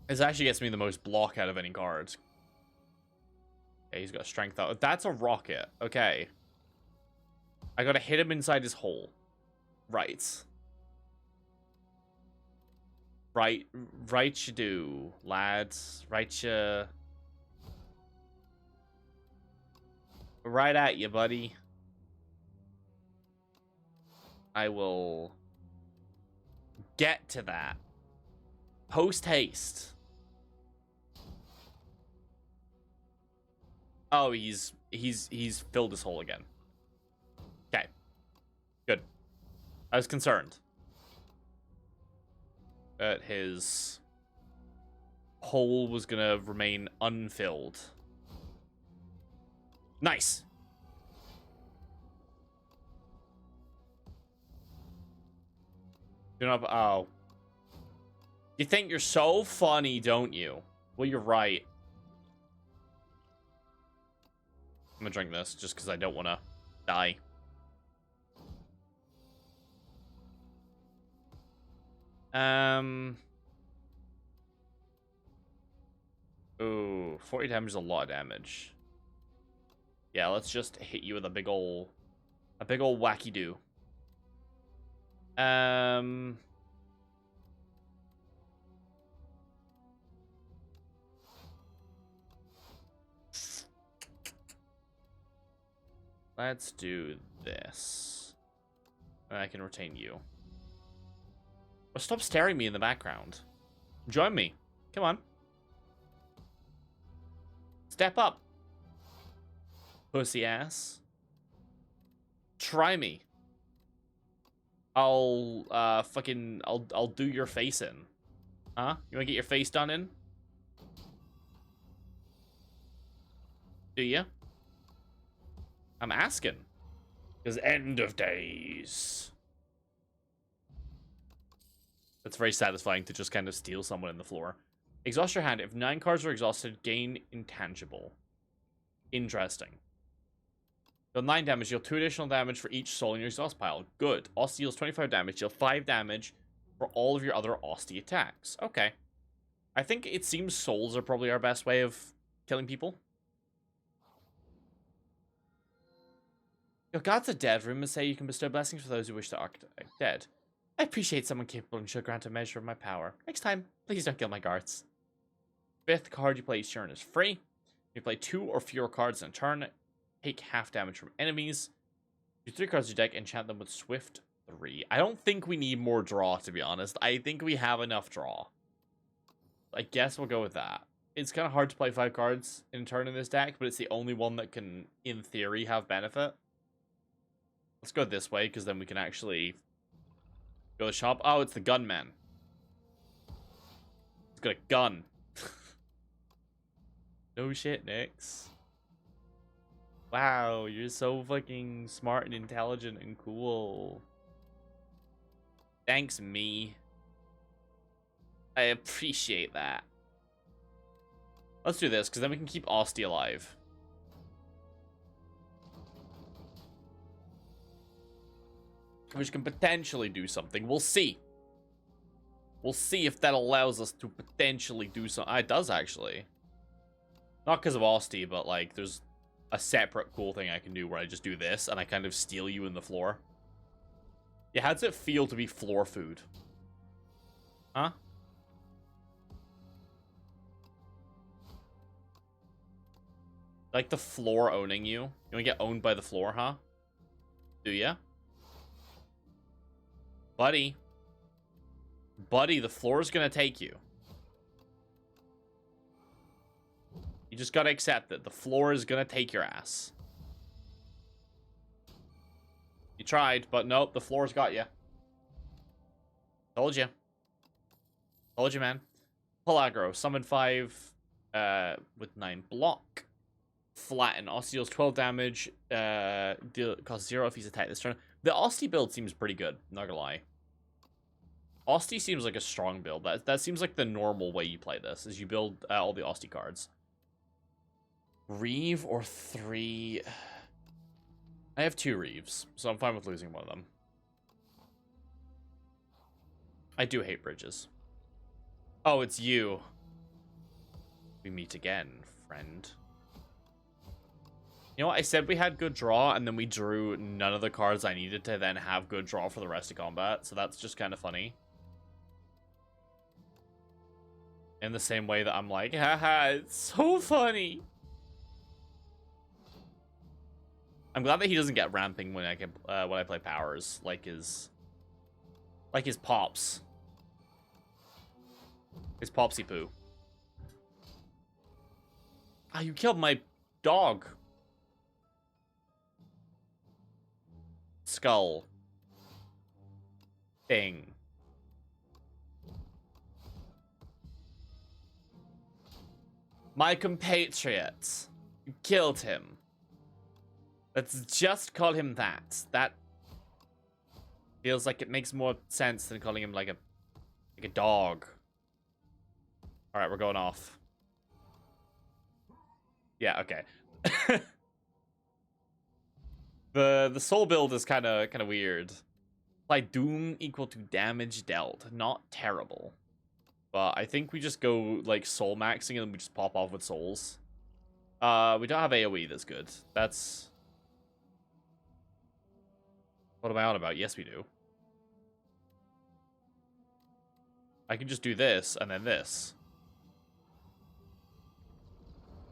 This actually gets me the most block out of any cards. Okay, he's got strength out. That's a rocket. Okay. I gotta hit him inside his hole. Right. Right you do, lads. Right you. Right at you, buddy. I will get to that. Post haste. Oh, he's filled his hole again. Okay. Good. I was concerned that his hole was gonna remain unfilled. Nice. Do not. Oh. You think you're so funny, don't you? Well, you're right. I'm gonna drink this just because I don't want to die. Ooh, 40 damage is a lot of damage. Yeah, let's just hit you with a big ol' wacky do. Let's do this. And I can retain you. Oh, stop staring me in the background. Join me. Come on. Step up. Pussy ass. Try me. I'll I'll do your face in. Huh? You wanna get your face done in? Do ya? I'm asking. Because end of days. That's very satisfying to just kind of steal someone in the floor. Exhaust your hand. If 9 cards are exhausted, gain intangible. Interesting. Deal 9 damage. Deal 2 additional damage for each soul in your exhaust pile. Good. Osti deals 25 damage. Deal 5 damage for all of your other Osti attacks. Okay. I think it seems souls are probably our best way of killing people. Your gods are dead. Rumors say you can bestow blessings for those who wish to architect dead. I appreciate someone capable and shall grant a measure of my power. Next time, please don't kill my guards. 5th card you play each turn is free. You play 2 or fewer cards in a turn. Take half damage from enemies. Do 3 cards in your deck, enchant them with Swift 3. I don't think we need more draw, to be honest. I think we have enough draw. I guess we'll go with that. It's kind of hard to play 5 cards in a turn in this deck, but it's the only one that can, in theory, have benefit. Let's go this way, because then we can actually go to the shop. Oh, it's the gunman. It's got a gun. No shit, Nyx. Wow, you're so fucking smart and intelligent and cool. Thanks, me. I appreciate that. Let's do this, because then we can keep Osti alive. Which can potentially do something. We'll see. We'll see if that allows us to potentially do something. It does, actually. Not because of Osti, but, like, there's a separate cool thing I can do where I just do this, and I kind of steal you in the floor. Yeah, how does it feel to be floor food? Huh? Like the floor owning you? You wanna get owned by the floor, huh? Do ya? Buddy. Buddy, the floor's gonna take you. You just gotta accept it. The floor is gonna take your ass. You tried, but nope, the floor's got you. Told you. Told you, man. Pull aggro. Summon 5 with 9 block. Flatten. Osti deals 12 damage. Costs 0 if he's attacked this turn. The Osti build seems pretty good, not gonna lie. Osti seems like a strong build. That seems like the normal way you play this, is you build all the Osti cards. Reeve or 3? I have 2 Reeves, so I'm fine with losing one of them. I do hate bridges. Oh, it's you. We meet again, friend. You know what? I said we had good draw, and then we drew none of the cards I needed to then have good draw for the rest of combat, so that's just kind of funny. In the same way that I'm like, haha, it's so funny. I'm glad that he doesn't get ramping when I play powers, like his pops. His popsy poo. Ah, you killed my dog. Skull. Thing. My compatriot. You killed him. Let's just call him that. That feels like it makes more sense than calling him like a dog. Alright, we're going off. Yeah, okay. The soul build is kind of weird. Like doom equal to damage dealt. Not terrible. But I think we just go like soul maxing and then we just pop off with souls. We don't have AoE that's good. That's... What am I on about? Yes, we do. I can just do this and then this.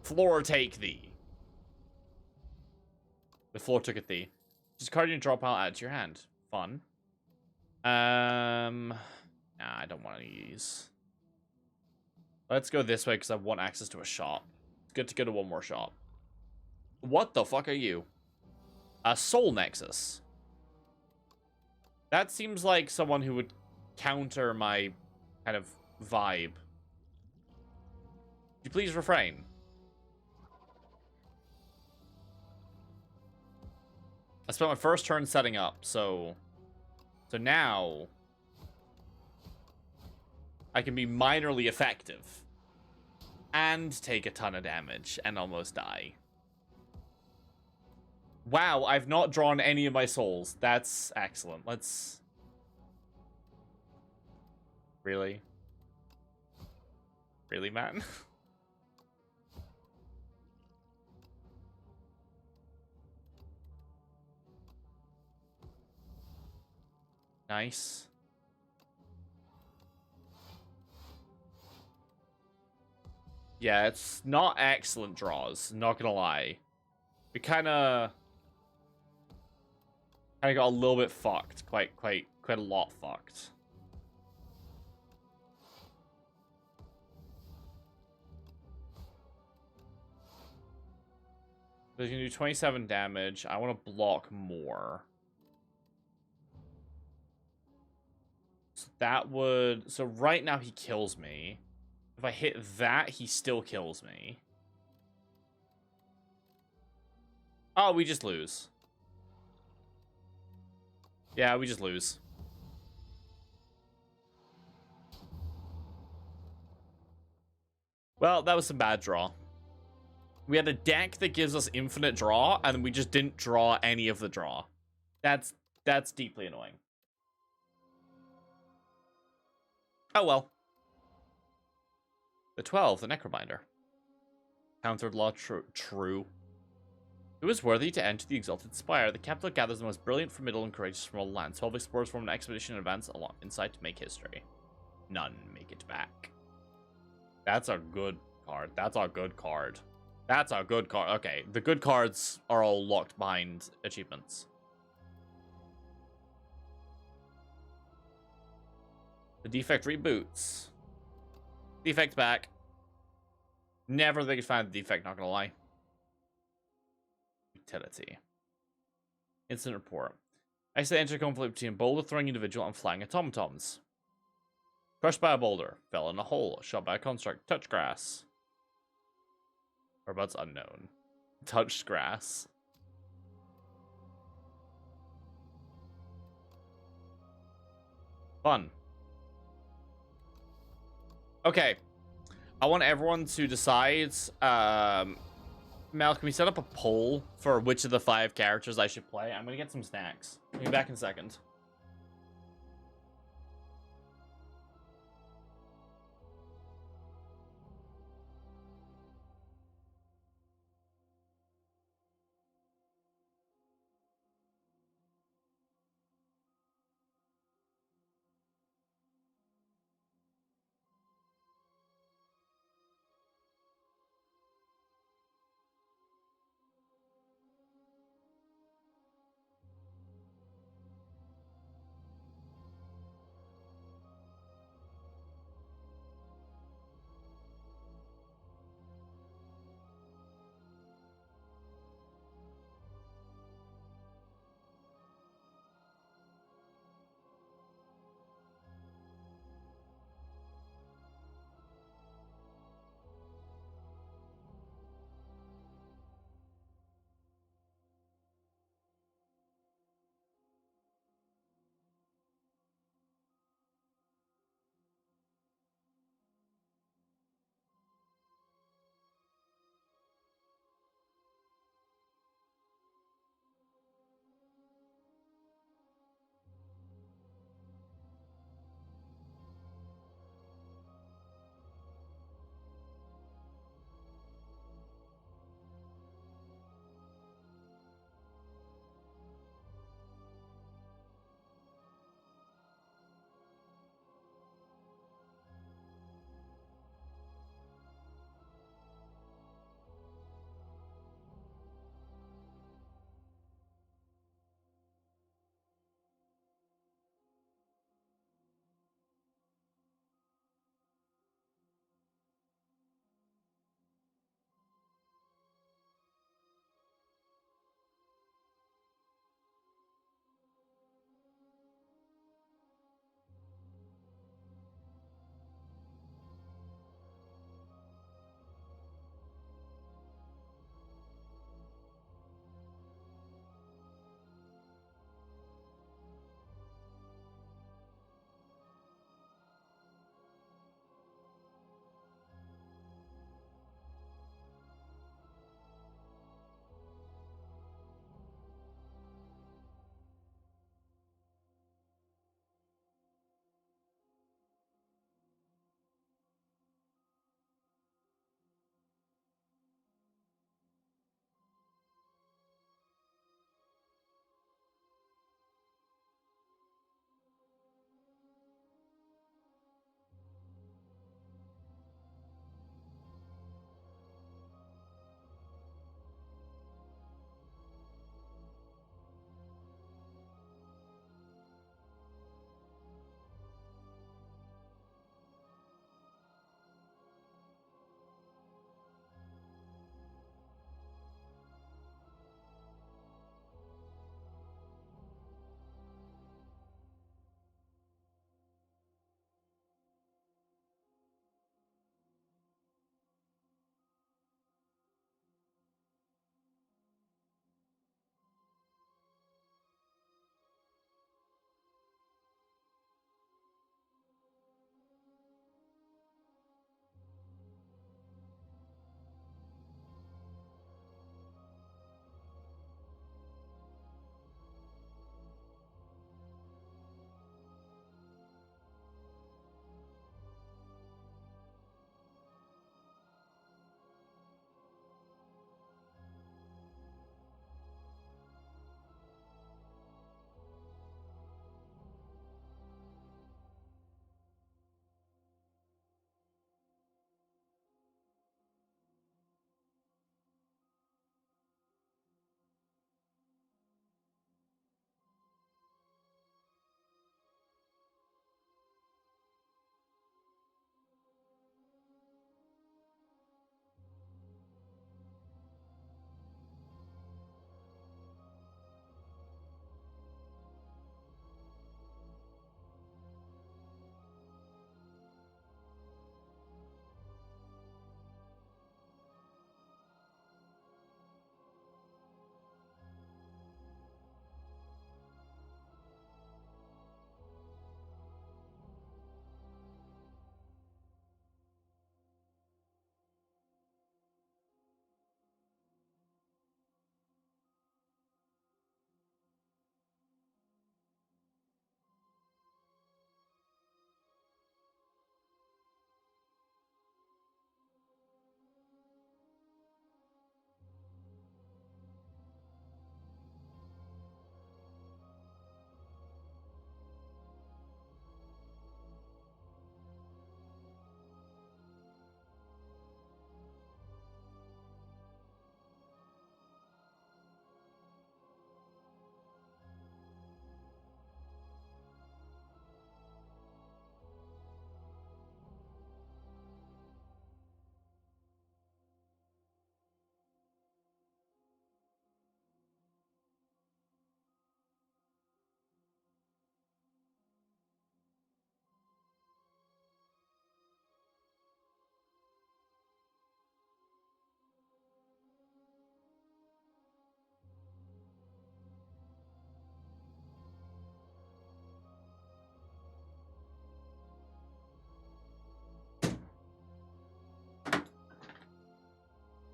Floor take thee. The floor took it thee. Just card your draw pile, add it to your hand. Fun. Nah, I don't want to use. Let's go this way because I want access to a shop. It's good to go to one more shop. What the fuck are you? A Soul Nexus. That seems like someone who would counter my kind of vibe. Could you please refrain? I spent my first turn setting up, so now I can be minorly effective and take a ton of damage and almost die. Wow, I've not drawn any of my souls. That's excellent. Let's... Really? Really, man? Nice. Yeah, it's not excellent draws, not gonna lie. We kinda got a little bit fucked. Quite a lot fucked. So he's gonna do 27 damage. I want to block more. So that would... So right now he kills me. If I hit that, he still kills me. Oh, we just lose. Yeah, we just lose. Well, that was some bad draw. We had a deck that gives us infinite draw, and we just didn't draw any of the draw. That's deeply annoying. Oh well. The 12, the Necrobinder. Countered law true. Who is worthy to enter the Exalted Spire? The capital gathers the most brilliant, formidable, and courageous from all lands. 12 explorers form an expedition in advance along inside to make history. None make it back. That's a good card. That's a good card. That's a good card. Okay, the good cards are all locked behind achievements. The defect reboots. Defect back. Never the biggest fan of the defect, not gonna lie. Utility. Instant report. Accident enter conflict between boulder throwing individual and flying automatons. Crushed by a boulder. Fell in a hole. Shot by a construct. Touch grass. Whereabouts unknown. Touched grass. Fun. Okay. I want everyone to decide. Mel, can we set up a poll for which of the 5 characters I should play? I'm gonna get some snacks. I'll be back in a second.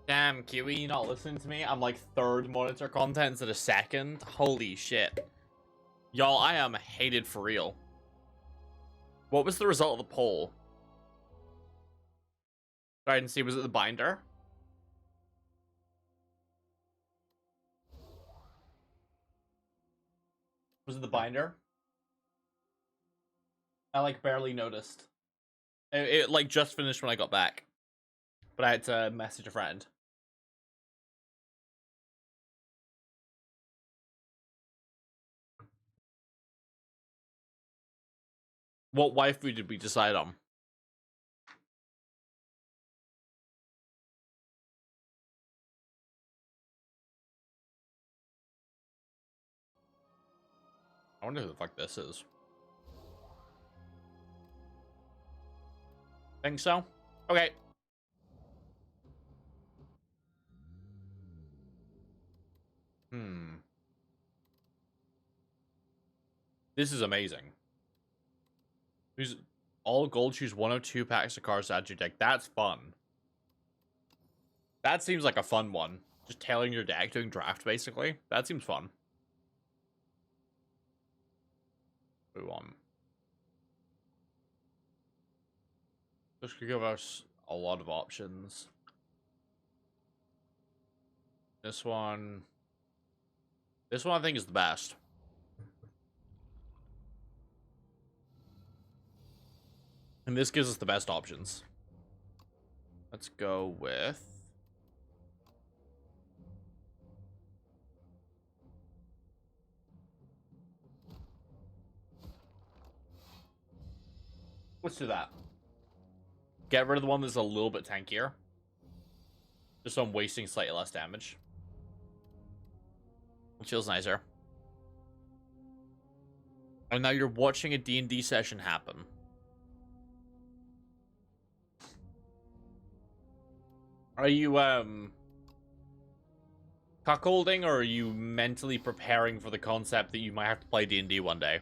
Damn, Kiwi, you not listening to me? I'm like third monitor content instead of second. Holy shit. Y'all, I am hated for real. What was the result of the poll? Try and see, was it the binder? Was it the binder? I like barely noticed. It like just finished when I got back. But I had to message a friend. What waifu did we decide on? I wonder who the fuck this is. Think so? Okay. This is amazing. Who's all gold, choose 1 of 2 packs of cards to add to your deck. That's fun. That seems like a fun one. Just tailoring your deck, doing draft, basically. That seems fun. Move on. This could give us a lot of options. This one I think is the best. And this gives us the best options. Let's go with... let's do that. Get rid of the one that's a little bit tankier. Just so I'm wasting slightly less damage. It feels nicer. And now you're watching a D&D session happen. Are you, cuckolding, or are you mentally preparing for the concept that you might have to play D&D one day?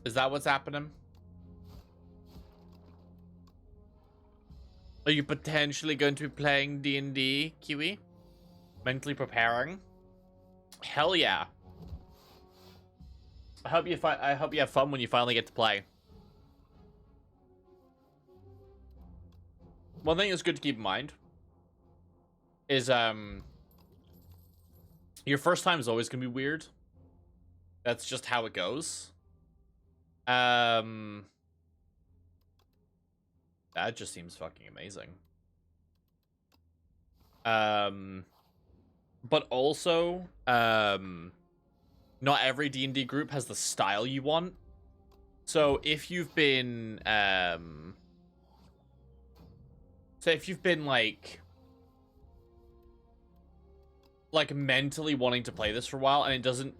Is that what's happening? Are you potentially going to be playing D&D, Kiwi? Mentally preparing? Hell yeah. I hope you have fun when you finally get to play. One thing that's good to keep in mind is your first time is always gonna be weird. That's just how it goes. That just seems fucking amazing. But also, not every D&D group has the style you want. So if you've been, like mentally wanting to play this for a while and it doesn't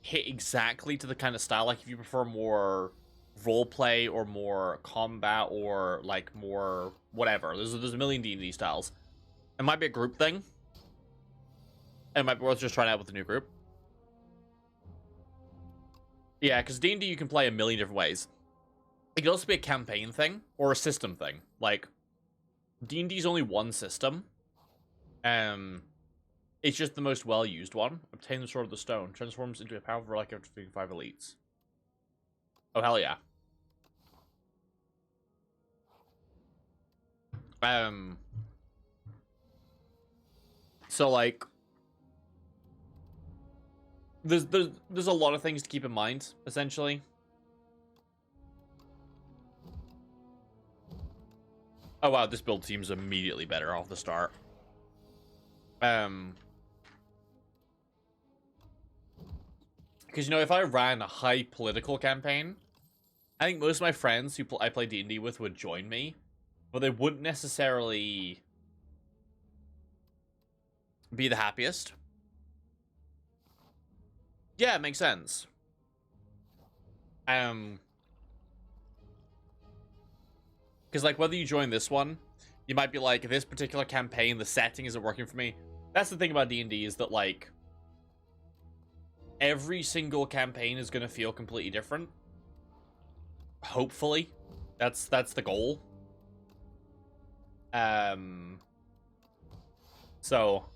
hit exactly to the kind of style, like if you prefer more roleplay or more combat or like more whatever, there's a million D&D styles. It might be a group thing. And it might be worth just trying out with a new group. Yeah, because D&D you can play a million different ways. It could also be a campaign thing or a system thing. Like, D&D is only one system. It's just the most well-used one. Obtain the Sword of the Stone. Transforms into a powerful relic after defeating 5 elites. Oh, hell yeah. So, like... There's a lot of things to keep in mind, essentially. Oh wow, this build seems immediately better off the start. Because, you know, if I ran a high political campaign, I think most of my friends who I play D&D with would join me, but they wouldn't necessarily be the happiest. Yeah, it makes sense. Because, like, whether you join this one, you might be like, this particular campaign, the setting isn't working for me. That's the thing about D&D is that, like, every single campaign is going to feel completely different. Hopefully. That's the goal. So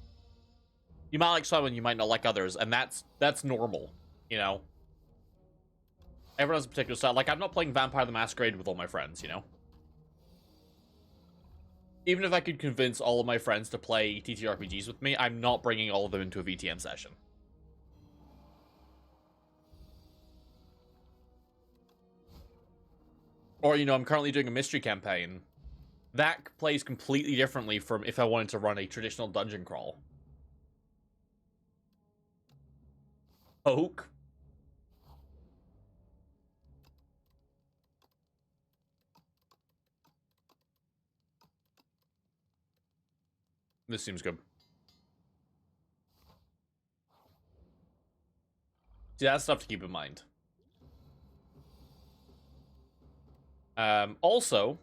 you might like someone, you might not like others, and that's normal, you know? Everyone has a particular style. Like, I'm not playing Vampire the Masquerade with all my friends, you know? Even if I could convince all of my friends to play TTRPGs with me, I'm not bringing all of them into a VTM session. Or, you know, I'm currently doing a mystery campaign. That plays completely differently from if I wanted to run a traditional dungeon crawl. Oak? This seems good. See, that's stuff to keep in mind. Also,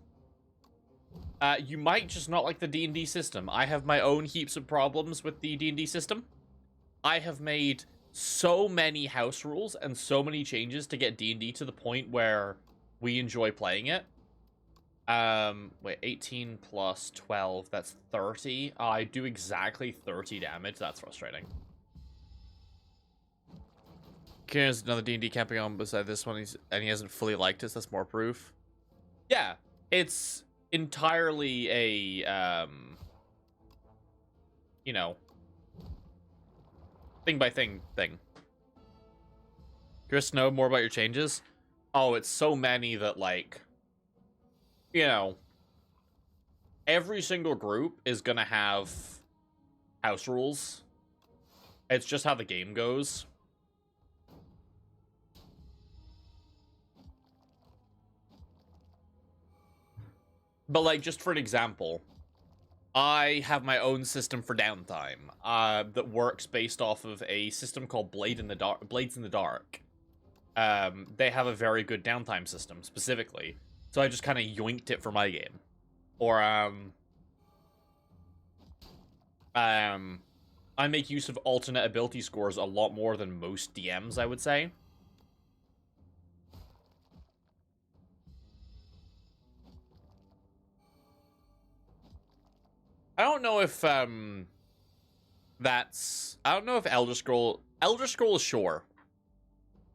you might just not like the D&D system. I have my own heaps of problems with the D&D system. I have made so many house rules and so many changes to get D&D to the point where we enjoy playing it. Wait, 18 plus 12, that's 30. I do exactly 30 damage. That's frustrating. Kieran's another D&D camping on beside this one, and he hasn't fully liked it, so that's more proof. Yeah, it's entirely a, you know, thing by thing. Chris, know more about your changes? Oh, it's so many that, like, you know, every single group is gonna have house rules. It's just how the game goes. But, like, just for an example, I have my own system for downtime that works based off of a system called Blades in the Dark. They have a very good downtime system, specifically. So I just kind of yoinked it for my game. Or, I make use of alternate ability scores a lot more than most DMs, I would say. I don't know if, I don't know if Elder Scrolls, sure.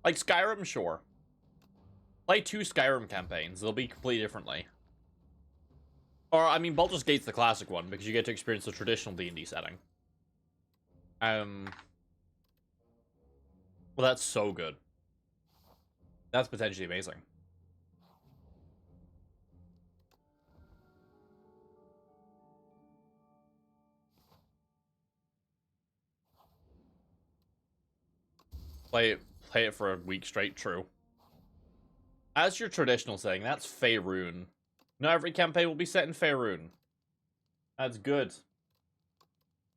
Like, Skyrim, sure. Play 2 Skyrim campaigns. They'll be completely differently. Or, I mean, Baldur's Gate's the classic one, because you get to experience the traditional D&D setting. Well, that's so good. That's potentially amazing. Play it for a week straight, true. As your traditional setting, that's Faerun. Not every campaign will be set in Faerun. That's good.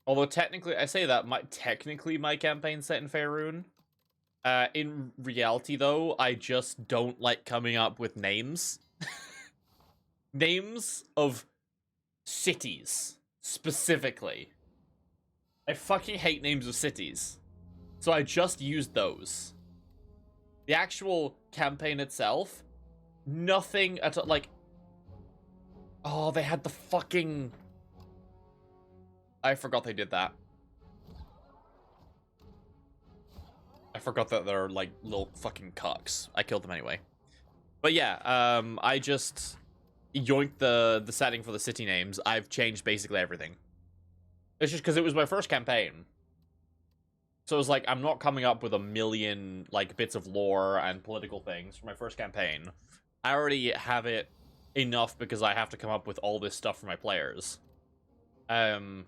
Although technically, I say that, technically my campaign's set in Faerun. In reality, though, I just don't like coming up with names. Names of cities, specifically. I fucking hate names of cities. So I just used those. The actual campaign itself, nothing at all, like... Oh, they had the fucking... I forgot they did that. I forgot that they're, like, little fucking cucks. I killed them anyway. But yeah, I just yoinked the setting for the city names. I've changed basically everything. It's just because it was my first campaign. So it was like, I'm not coming up with a million, like, bits of lore and political things for my first campaign. I already have it enough because I have to come up with all this stuff for my players. To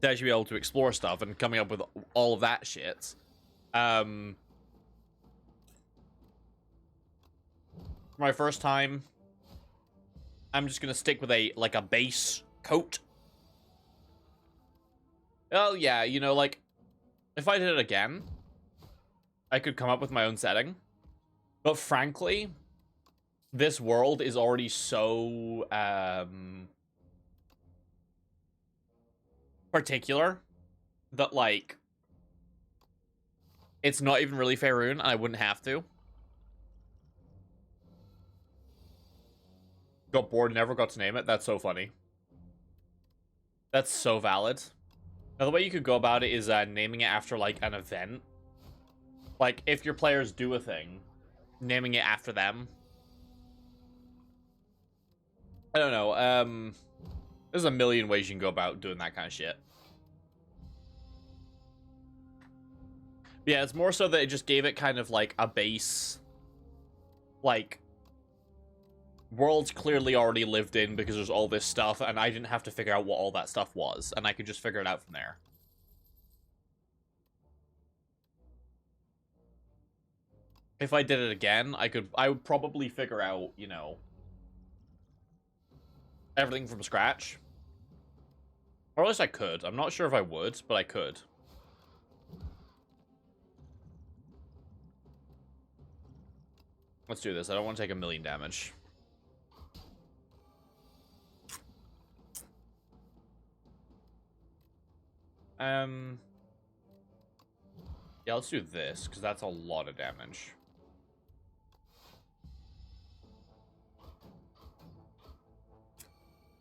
actually be able to explore stuff and coming up with all of that shit. My first time, I'm just gonna stick with a base coat. Oh yeah, you know, like, if I did it again, I could come up with my own setting. But frankly, this world is already so particular that, like, It's not even really Faerun, and I wouldn't have to. Got bored, never got to name it. That's so funny. That's so valid. Now, the way you could go about it is naming it after, like, an event. Like, if your players do a thing, naming it after them. I don't know. There's a million ways you can go about doing that kind of shit. Yeah, it's more so that it just gave it kind of, like, a base. Like, world's clearly already lived in because there's all this stuff, and I didn't have to figure out what all that stuff was, and I could just figure it out from there. If I did it again, I would probably figure out, you know, everything from scratch. Or at least I could. I'm not sure if I would, but I could. Let's do this. I don't want to take 1,000,000 damage. Yeah, let's do this, because that's a lot of damage.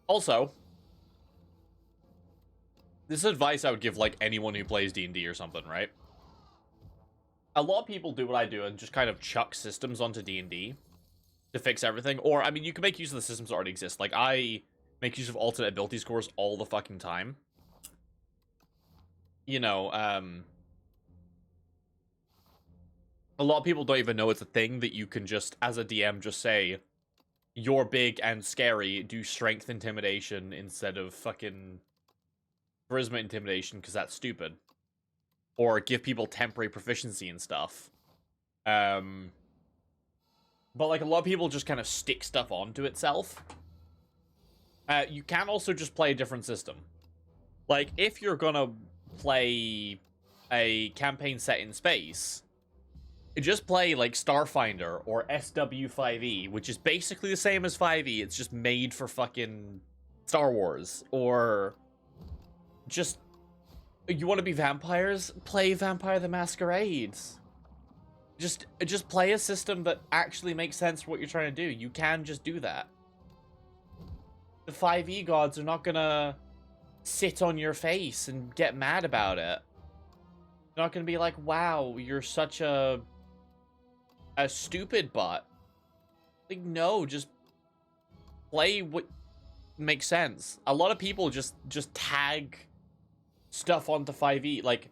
Also, this is advice I would give, like, anyone who plays D&D or something, right? A lot of people do what I do and just kind of chuck systems onto D&D to fix everything. Or, I mean, you can make use of the systems that already exist. Like, I make use of alternate ability scores all the fucking time. You know, a lot of people don't even know it's a thing that you can just, as a DM, just say, you're big and scary, do strength intimidation instead of fucking charisma intimidation, because that's stupid. Or give people temporary proficiency and stuff. But, like, a lot of people just kind of stick stuff onto itself. You can also just play a different system. Like, if you're gonna play a campaign set in space, just play, like, Starfinder or SW5E, which is basically the same as 5E. It's just made for fucking Star Wars. Or just, you want to be vampires? Play Vampire the Masquerade. Just play a system that actually makes sense for what you're trying to do. You can just do that. The 5E gods are not gonna sit on your face and get mad about it. They're not gonna be like, wow, you're such a stupid butt. Like, no, just play what makes sense. A lot of people just tag stuff onto 5e. Like,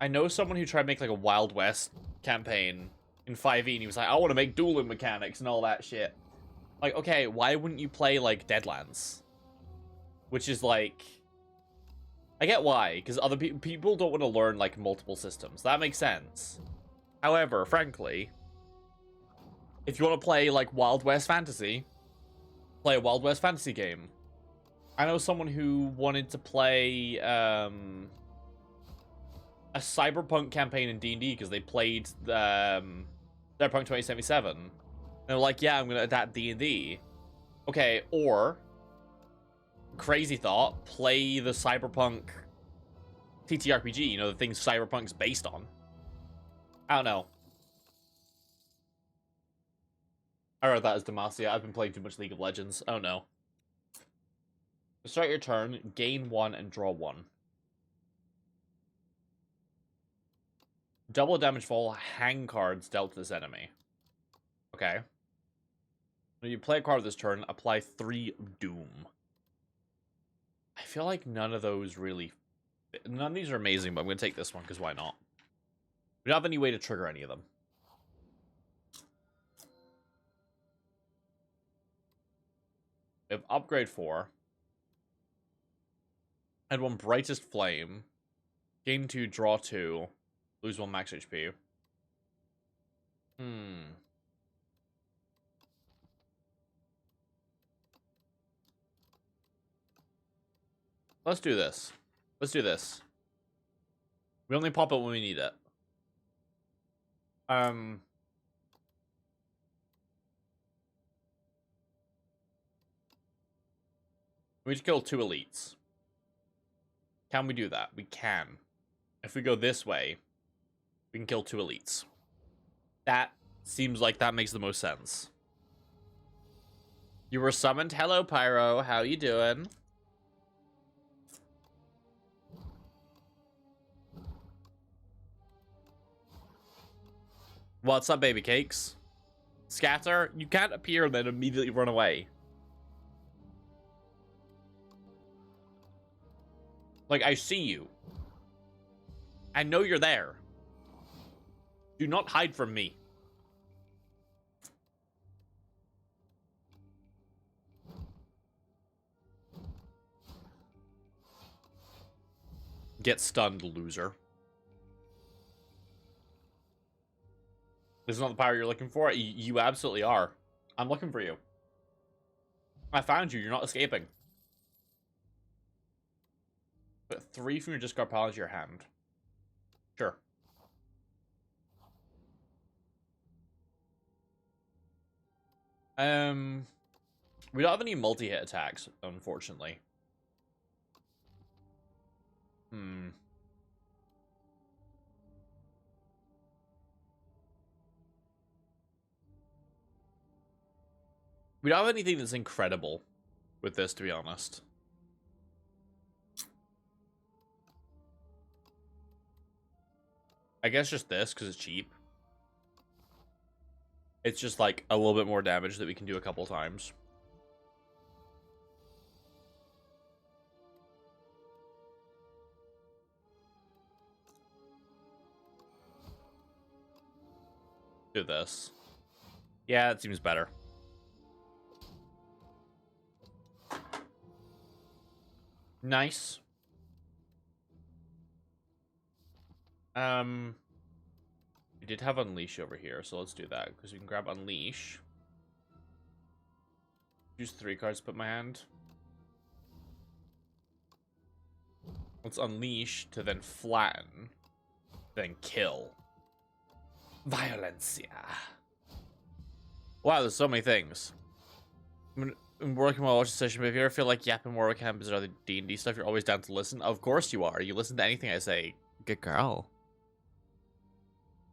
I know someone who tried to make, like, a Wild West campaign in 5e, and he was like, I want to make dueling mechanics and all that shit. Like, okay, why wouldn't you play, like, Deadlands? Which is, like, I get why, because other people don't want to learn, like, multiple systems. That makes sense. However, frankly, if you want to play, like, Wild West Fantasy, play a Wild West Fantasy game. I know someone who wanted to play a Cyberpunk campaign in D&D because they played Cyberpunk 2077. And they're like, yeah, I'm going to adapt D&D. Okay, or, crazy thought, play the Cyberpunk TTRPG, you know, the things Cyberpunk's based on. I don't know. I read that as Demacia. I've been playing too much League of Legends. Oh no. Start your turn, gain 1 and draw 1. Double damage fall, hang cards dealt to this enemy. Okay. When you play a card this turn, apply 3 Doom. I feel like none of those really... None of these are amazing, but I'm going to take this one, because why not? We don't have any way to trigger any of them. We have upgrade 4. Add 1 brightest flame. Gain 2, draw 2. Lose 1 max HP. Let's do this. Let's do this. We only pop it when we need it. We just kill 2 elites. Can we do that? We can. If we go this way, We can kill 2 elites. That seems like that makes the most sense. You were summoned. Hello, Pyro. How you doing? What's up, baby cakes? Scatter, you can't appear and then immediately run away. Like, I see you. I know you're there. Do not hide from me. Get stunned, loser. This is not the power you're looking for? You absolutely are. I'm looking for you. I found you. You're not escaping. Put 3 from your discard pile into your hand. Sure. We don't have any multi-hit attacks, unfortunately. We don't have anything that's incredible with this, to be honest. I guess just this, because it's cheap. It's just like a little bit more damage that we can do a couple times. Do this. Yeah, it seems better. Nice. We did have Unleash over here, so let's do that, because we can grab Unleash. Use 3 cards to put in my hand. Let's Unleash to then flatten, then kill. Violencia. Wow, there's so many things. I'm working while watching the session, but if you ever feel like yapping more about campus or other D&D stuff, you're always down to listen. Of course you are. You listen to anything I say. Good girl.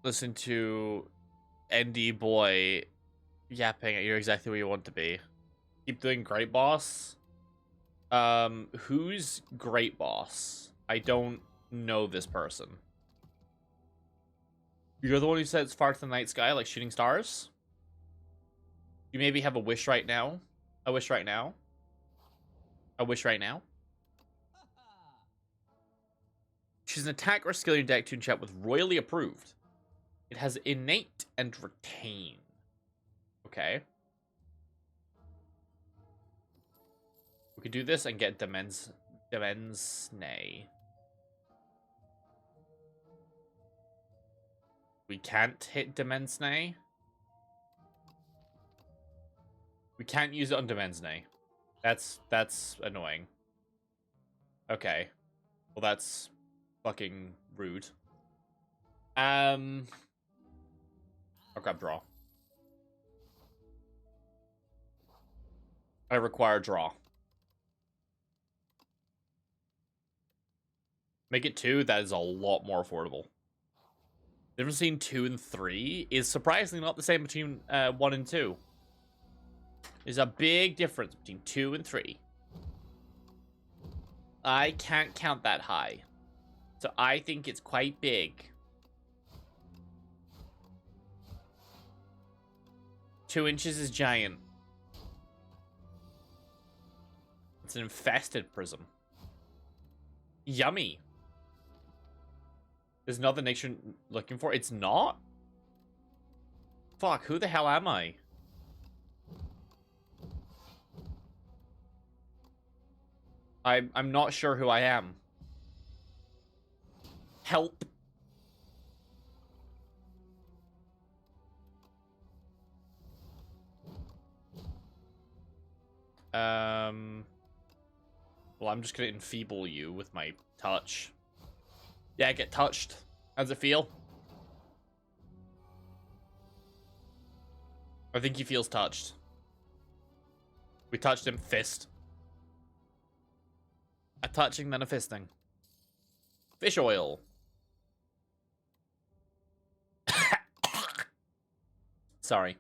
Listen to ND boy yapping. You're exactly where you want to be. Keep doing Great Boss. Who's Great Boss? I don't know this person. You're the one who said it's far to the night sky, like shooting stars? You maybe have a wish right now? A wish right now? A wish right now? She's an attack or skill in your deck to chat with royally approved. It has innate and retain. Okay. We could do this and get Demensne. We can't hit Demensne. We can't use it on Demensne. That's annoying. Okay. Well, that's fucking rude. I'll grab draw. I require draw. Make it 2, that is a lot more affordable. The difference between 2 and 3 is surprisingly not the same between 1 and 2. There's a big difference between 2 and 3. I can't count that high. So I think it's quite big. 2 inches is giant. It's an infested prism. Yummy. There's another nation looking for. It's not? Fuck, who the hell am I? I'm not sure who I am. Help. Well, I'm just gonna enfeeble you with my touch. Yeah, get touched. How's it feel? I think he feels touched. We touched him. Fist. A touching, then a fisting. Fish oil. Sorry.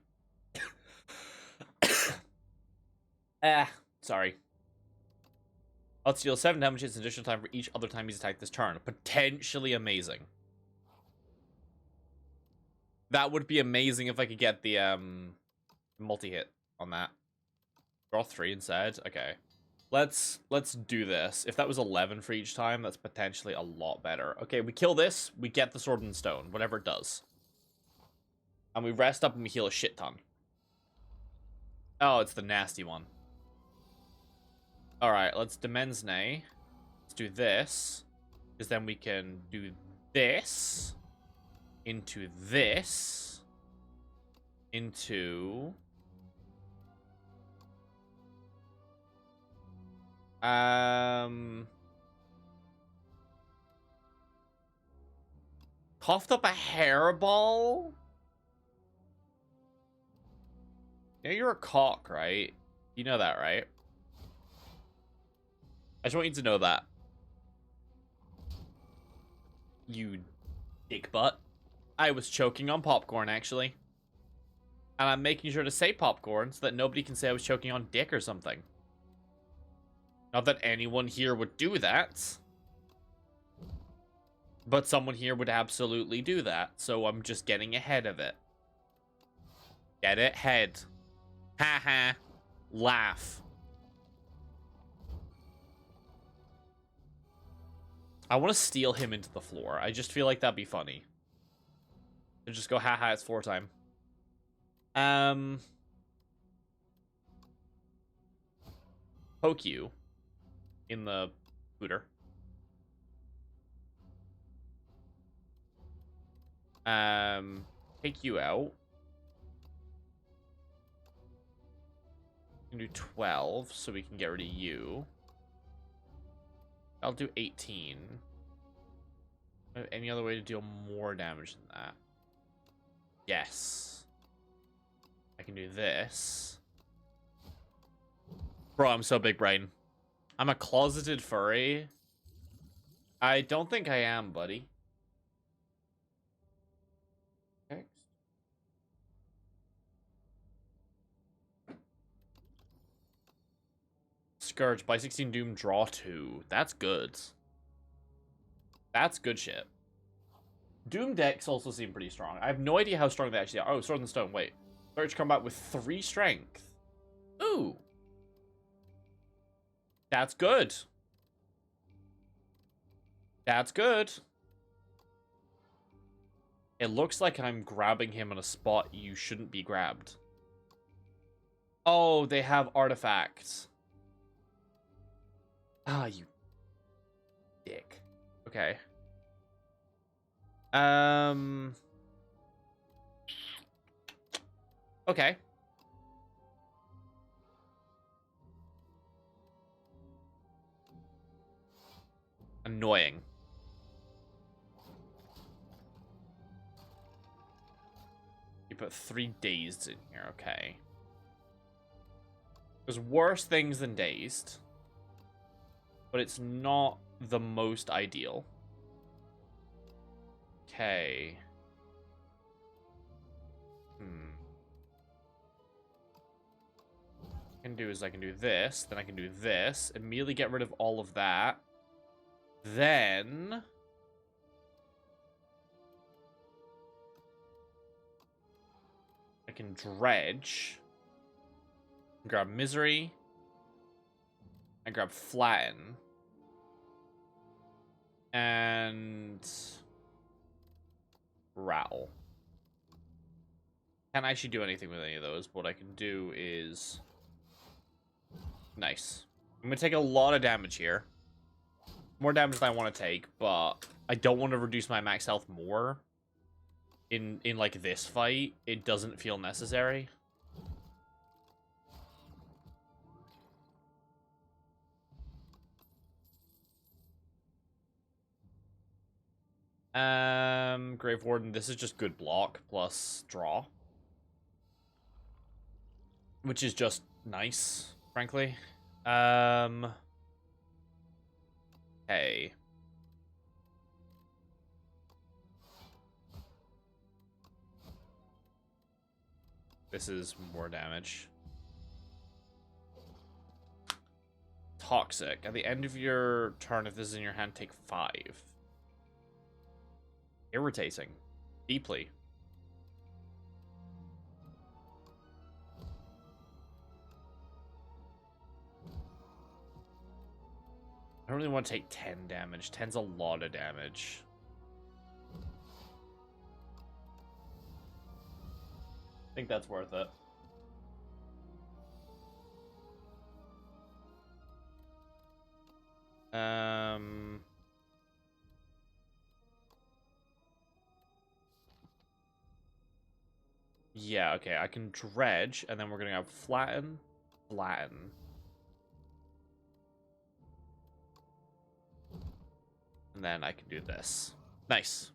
Sorry. Let's deal 7 damage hits in additional time for each other time he's attacked this turn. Potentially amazing. That would be amazing if I could get the multi-hit on that. Draw 3 instead. Okay. Let's do this. If that was 11 for each time, that's potentially a lot better. Okay, we kill this, we get the sword and stone, whatever it does. And we rest up and we heal a shit ton. Oh, it's the nasty one. Alright, let's Demensne. Let's do this. Because then we can do this. Into this. Into... Coughed up a hairball? You know you're a cock, right? You know that, right? I just want you to know that. You dick butt. I was choking on popcorn, actually. And I'm making sure to say popcorn so that nobody can say I was choking on dick or something. Not that anyone here would do that. But someone here would absolutely do that. So I'm just getting ahead of it. Get it? Head. Ha ha. Laugh. I want to steal him into the floor. I just feel like that'd be funny. And just go, haha, it's floor time. Poke you in the booter. Take you out. We can do 12, so we can get rid of you. I'll do 18. Any other way to deal more damage than that? Yes. I can do this. Bro, I'm so big brain. I'm a closeted furry. I don't think I am, buddy. Text. Scourge, by 16 Doom, draw 2. That's good. That's good shit. Doom decks also seem pretty strong. I have no idea how strong they actually are. Oh, Sword and Stone, wait. Scourge combat with 3 strength. Ooh. That's good. That's good. It looks like I'm grabbing him on a spot you shouldn't be grabbed. Oh, they have artifacts. Ah, you dick. Okay. Okay. Annoying. You put 3 dazed in here, okay. There's worse things than dazed. But it's not the most ideal. Okay. What I can do is I can do this, then I can do this, immediately get rid of all of that. Then I can dredge. Grab misery. I grab flatten. And rattle. Can't actually do anything with any of those, but what I can do is nice. I'm gonna take a lot of damage here. More damage than I want to take, but I don't want to reduce my max health more. In like this fight, it doesn't feel necessary. Grave Warden, this is just good block plus draw. Which is just nice, frankly. Hey. This is more damage. Toxic. At the end of your turn, if this is in your hand, take 5. Irritating. Deeply. I don't really want to take 10 damage. 10's a lot of damage. I think that's worth it. Yeah, okay, I can dredge, and then we're gonna go flatten, flatten. And then I can do this. Nice.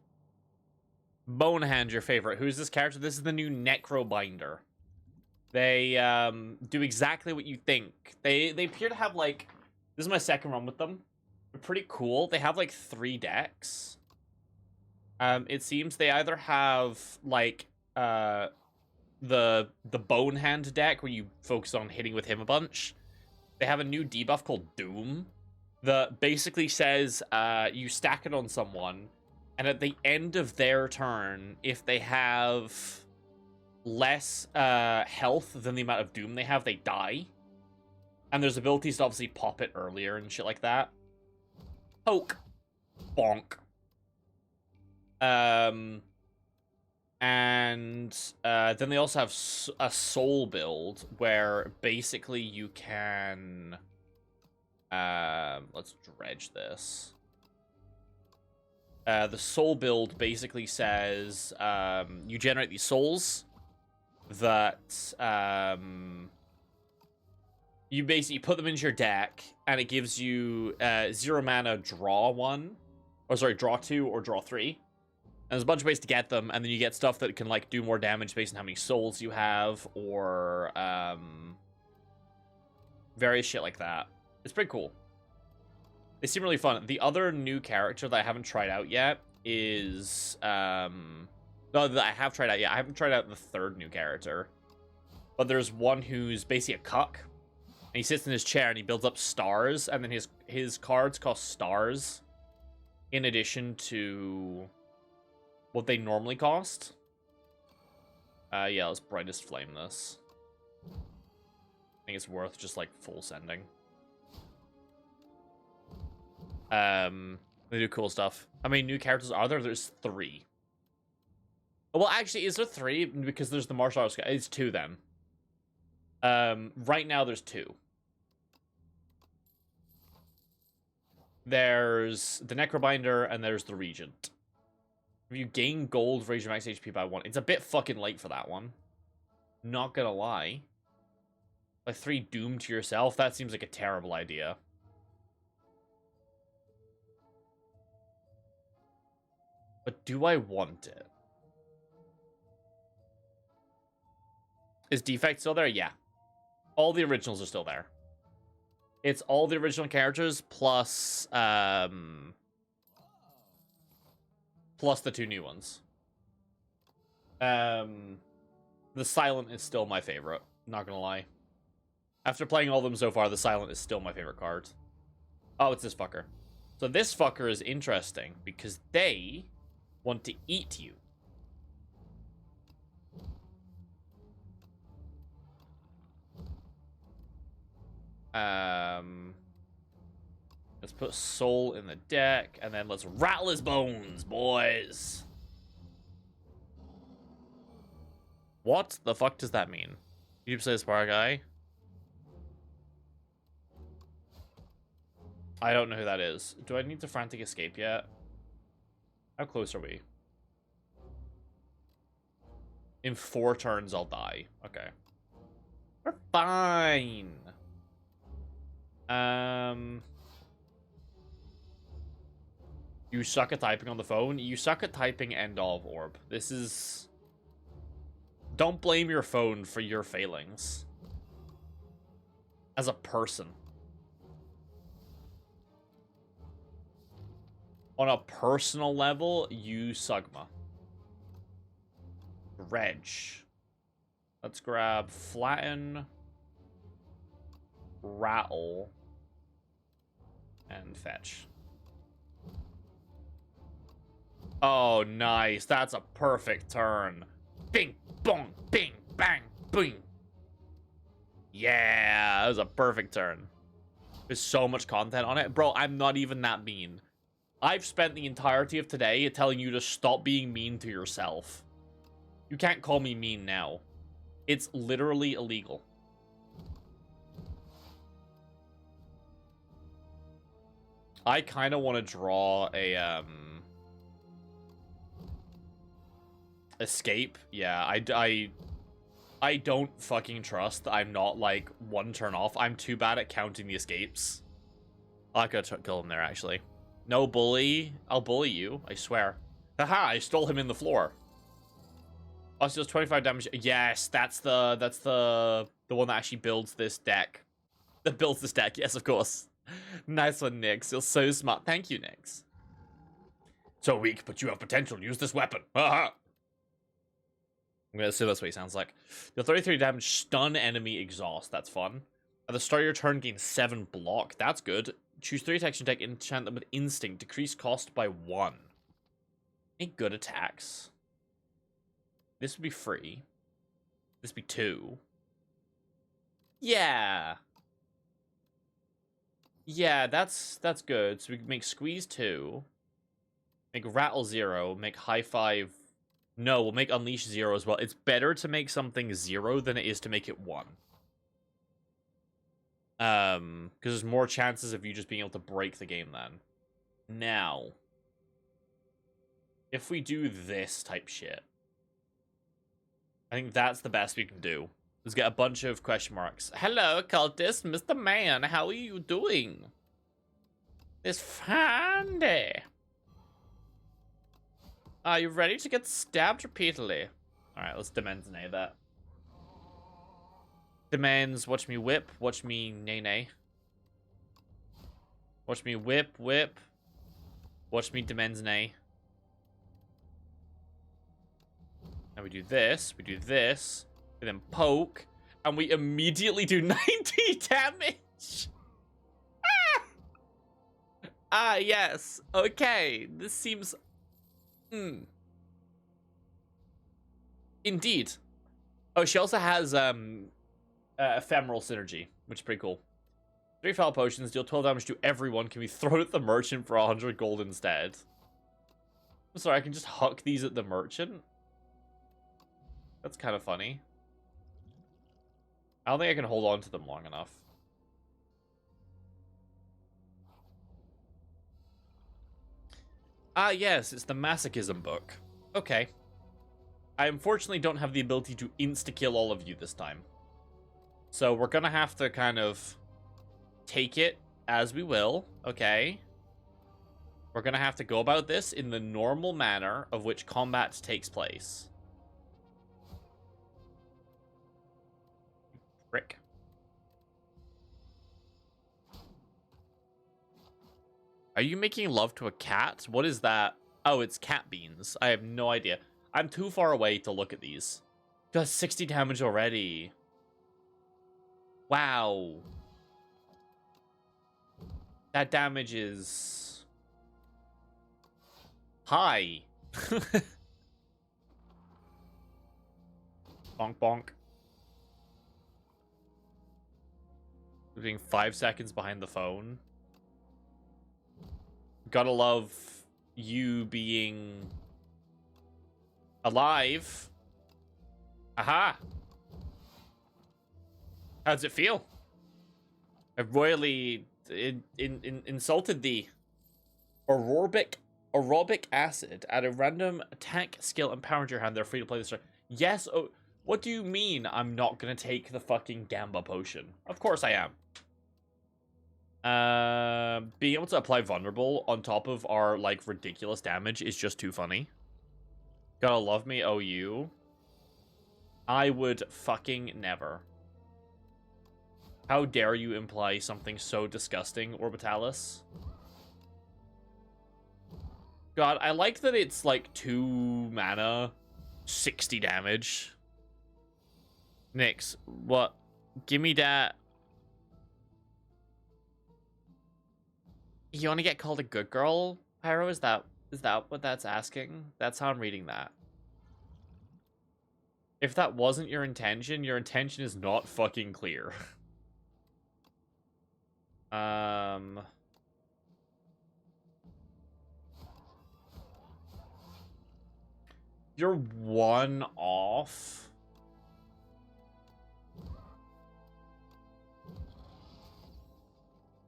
Bonehand, your favorite. Who's this character? This is the new Necrobinder. They do exactly what you think. They appear to have, like... This is my second run with them. They're pretty cool. They have, like, 3 decks. It seems they either have, like, the Bonehand deck, where you focus on hitting with him a bunch. They have a new debuff called Doom that basically says you stack it on someone, and at the end of their turn, if they have less health than the amount of Doom they have, they die. And there's abilities to obviously pop it earlier and shit like that. Poke. Bonk. And then they also have a soul build where basically you can... let's dredge this. The soul build basically says you generate these souls that you basically put them into your deck, and it gives you 0 mana, draw 1, or sorry, draw 2 or draw 3. And there's a bunch of ways to get them, and then you get stuff that can like do more damage based on how many souls you have, or various shit like that. It's pretty cool. They seem really fun. The other new character that I haven't tried out yet is no, that I have tried out yet. I haven't tried out the 3rd new character, but there's one who's basically a cuck, and he sits in his chair and he builds up stars, and then his cards cost stars in addition to what they normally cost. Yeah, let's brightest flame this. I think it's worth just like full sending. They do cool stuff. How many new characters are there? There's 3. Well, actually, is there 3? Because there's the martial arts guy. It's 2 then. Right now there's 2. There's the Necrobinder and there's the Regent. If you gain gold, raise your max HP by 1. It's a bit fucking late for that one. Not gonna lie. Like 3 Doom to yourself, that seems like a terrible idea. But do I want it? Is Defect still there? Yeah. All the originals are still there. It's all the original characters plus plus the 2 new ones. The Silent is still my favorite, not gonna lie. After playing all of them so far, the Silent is still my favorite card. Oh, it's this fucker. So this fucker is interesting because they want to eat you. Let's put Soul in the deck, and then let's rattle his bones, boys. What the fuck does that mean? You say Spire guy? I don't know who that is. Do I need to frantic escape yet? How close are we? In 4 turns, I'll die. Okay. We're fine. You suck at typing on the phone? You suck at typing end of orb. This is... Don't blame your phone for your failings. As a person. On a personal level, you Sugma. Reg. Let's grab flatten, rattle, and fetch. Oh, nice. That's a perfect turn. Bing, bong, bing, bang, boing. Yeah, that was a perfect turn. There's so much content on it. Bro, I'm not even that mean. I've spent the entirety of today telling you to stop being mean to yourself. You can't call me mean now. It's literally illegal. I kind of want to draw a, escape. Yeah, I don't fucking trust. I'm not, like, one turn off. I'm too bad at counting the escapes. I could kill him there, actually. No bully. I'll bully you, I swear. Haha, I stole him in the floor. Also does 25 damage. Yes, that's the one that actually builds this deck. That builds this deck, yes, of course. Nice one, Nyx. You're so smart. Thank you, Nyx. So weak, but you have potential. Use this weapon. Haha. I'm gonna assume that's what he sounds like. Deal 33 damage, stun enemy, exhaust. That's fun. At the start of your turn, gain 7 block. That's good. Choose 3 attacks in your deck, enchant them with instinct. Decrease cost by 1. Any good attacks? This would be free. This would be 2. Yeah. Yeah, that's good. So we can make squeeze 2. Make rattle 0. Make high 5. No, we'll make unleash 0 as well. It's better to make something 0 than it is to make it 1. Because there's more chances of you just being able to break the game then. Now, if we do this type shit, I think that's the best we can do. Let's get a bunch of question marks. Hello, cultist, Mr. Man, how are you doing? This fine day. Are you ready to get stabbed repeatedly? Alright, let's dimensionate that. Demands, watch me whip, watch me nay. Watch me whip. Watch me dimensionate. And we do this, we then poke, and we immediately do 90 damage! Yes. Okay, this seems... Indeed. Oh, she also has, ephemeral synergy, which is pretty cool. 3 foul potions, deal 12 damage to everyone. Can we throw it at the merchant for 100 gold instead? I'm sorry, I can just huck these at the merchant? That's kind of funny. I don't think I can hold on to them long enough. Yes, it's the Masochism book. Okay. I unfortunately don't have the ability to insta-kill all of you this time. So we're gonna have to kind of take it as we will, okay? We're gonna have to go about this in the normal manner of which combat takes place. Frick. Are you making love to a cat? What is that? Oh, it's cat beans. I have no idea. I'm too far away to look at these. Does 60 damage already. Wow. That damage is... high. Bonk bonk. Being 5 seconds behind the phone. Gotta love you being alive. Aha. How does it feel? I've royally insulted thee. Aerobic acid. Add a random attack skill and power into your hand. They're free to play this turn. Yes. Oh, what do you mean I'm not gonna take the fucking Gamba potion? Of course I am. Being able to apply vulnerable on top of our, like, ridiculous damage is just too funny. Gotta love me, OU. I would fucking never. How dare you imply something so disgusting, Orbitalis? God, I like that it's, like, 2 mana, 60 damage. Nyx, what? Give me that. You want to get called a good girl, Pyro? Is that what that's asking? That's how I'm reading that. If that wasn't your intention is not fucking clear. You're one off.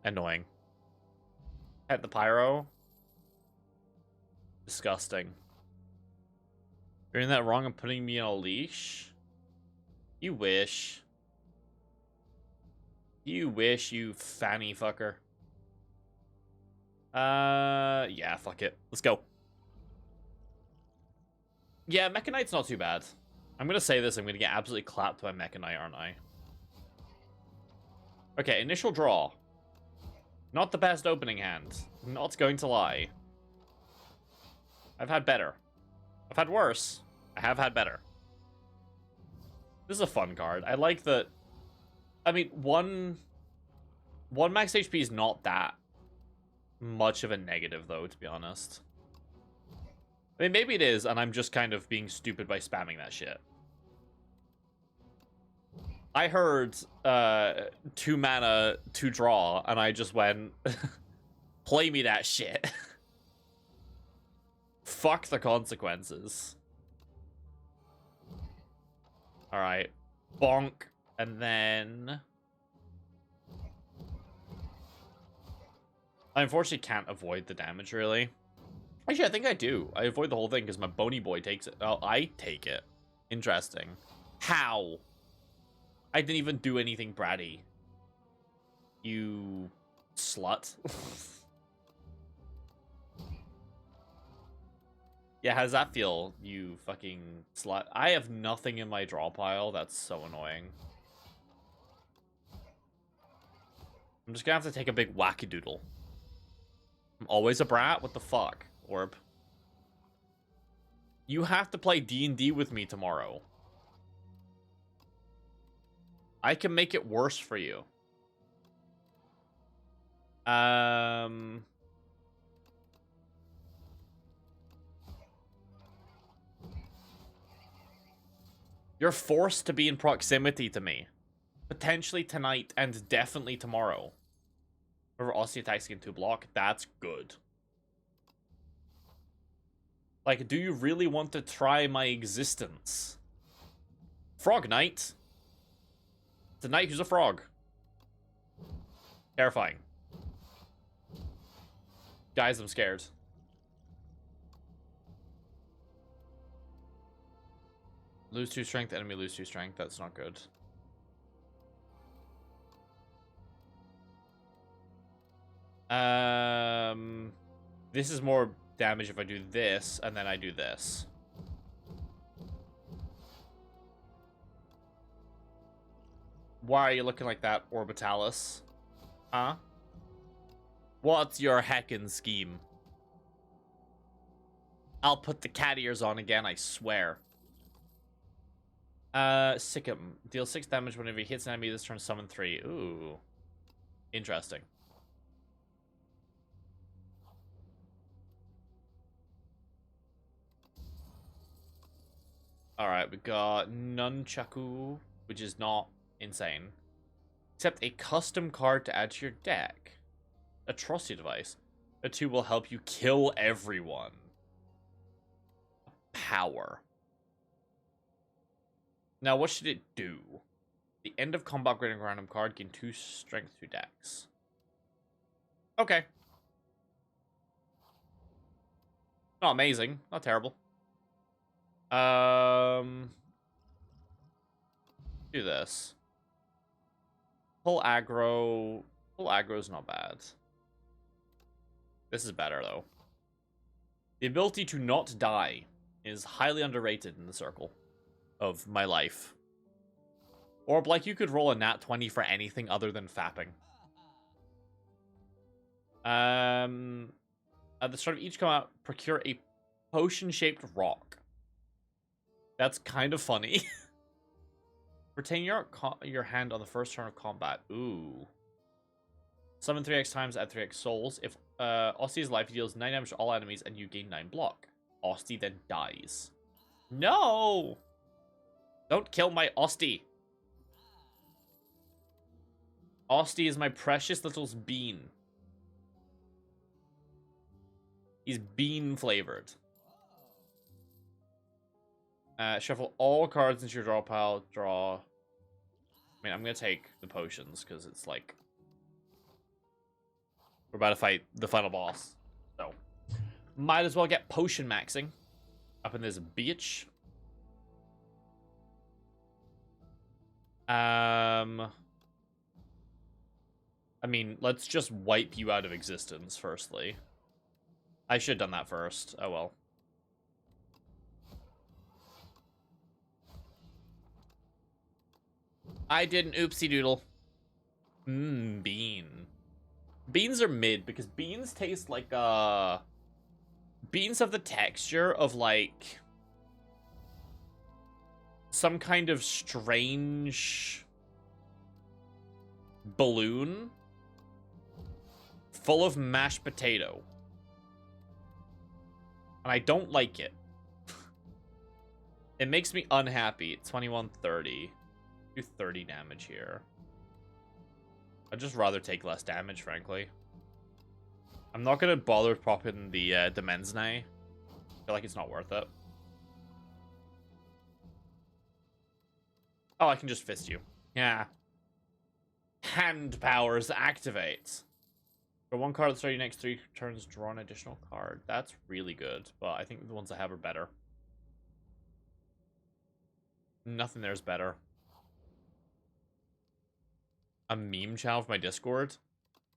Annoying. At the Pyro. Disgusting. You're doing that wrong and putting me on a leash? You wish. You wish, you fanny fucker. Yeah, fuck it. Let's go. Yeah, Mecha Knight's not too bad. I'm gonna say this, I'm gonna get absolutely clapped by Mecha Knight, aren't I? Okay, initial draw. Not the best opening hand. Not going to lie. I've had better. I've had worse. I have had better. This is a fun card. I like that. I mean, one max HP is not that much of a negative, though, to be honest. I mean, maybe it is, and I'm just kind of being stupid by spamming that shit. I heard 2 mana, 2 draw, and I just went, play me that shit. Fuck the consequences. Alright. Bonk. And then... I unfortunately can't avoid the damage, really. Actually, I think I do. I avoid the whole thing because my bony boy takes it. Oh, I take it. Interesting. How? I didn't even do anything bratty. You... slut. Yeah, how does that feel, you fucking slut? I have nothing in my draw pile. That's so annoying. I'm just gonna have to take a big wackadoodle. I'm always a brat? What the fuck, Orb? You have to play D&D with me tomorrow. I can make it worse for you. You're forced to be in proximity to me. Potentially tonight and definitely tomorrow. For Aussie attacks again 2 block, that's good. Like, do you really want to try my existence? Frog Knight? It's a knight who's a frog. Terrifying. Guys, I'm scared. Lose 2 strength, enemy lose 2 strength. That's not good. This is more damage if I do this, and then I do this. Why are you looking like that, Orbitalis? Huh? What's your heckin' scheme? I'll put the cat ears on again, I swear. Sikkim. Deal 6 damage whenever he hits an enemy this turn, summon 3. Ooh. Interesting. Alright, we got Nunchaku, which is not insane. Except a custom card to add to your deck. Atrocity device. The 2 will help you kill everyone. Power. Now, what should it do? The end of combat upgrading a random card, gain 2 strength to dex. Okay. Not amazing. Not terrible. Do this. Pull aggro. Pull aggro's not bad. This is better, though. The ability to not die is highly underrated in the circle of my life. Or, like, you could roll a nat 20 for anything other than fapping. At the start of each combat, procure a potion-shaped rock. That's kind of funny. Retain your hand on the first turn of combat. Ooh. Summon 3x times, add 3x souls. If Osti's life deals 9 damage to all enemies and you gain 9 block. Osti then dies. No! Don't kill my Osti. Osti is my precious little bean. He's bean flavored. Shuffle all cards into your draw pile. Draw. I mean, I'm gonna take the potions because it's like we're about to fight the final boss. So might as well get potion maxing up in this bitch. I mean, let's just wipe you out of existence, firstly. I should have done that first. Oh, well. I did an oopsie doodle. Bean. Beans are mid, because beans taste like, beans have the texture of, like, some kind of strange balloon full of mashed potato. And I don't like it. It makes me unhappy. 2130. Do 30 damage here. I'd just rather take less damage, frankly. I'm not gonna bother popping the Mensnai. I feel like it's not worth it. Oh, I can just fist you. Yeah. Hand powers activate. For one card at the start of your next 3 turns, draw an additional card. That's really good, but I think the ones I have are better. Nothing there's better. A meme channel for my Discord?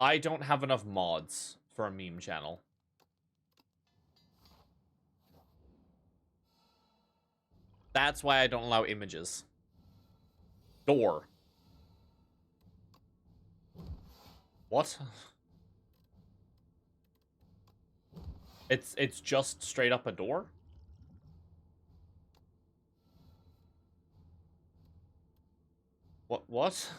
I don't have enough mods for a meme channel. That's why I don't allow images. Door. What? It's just straight up a door? What?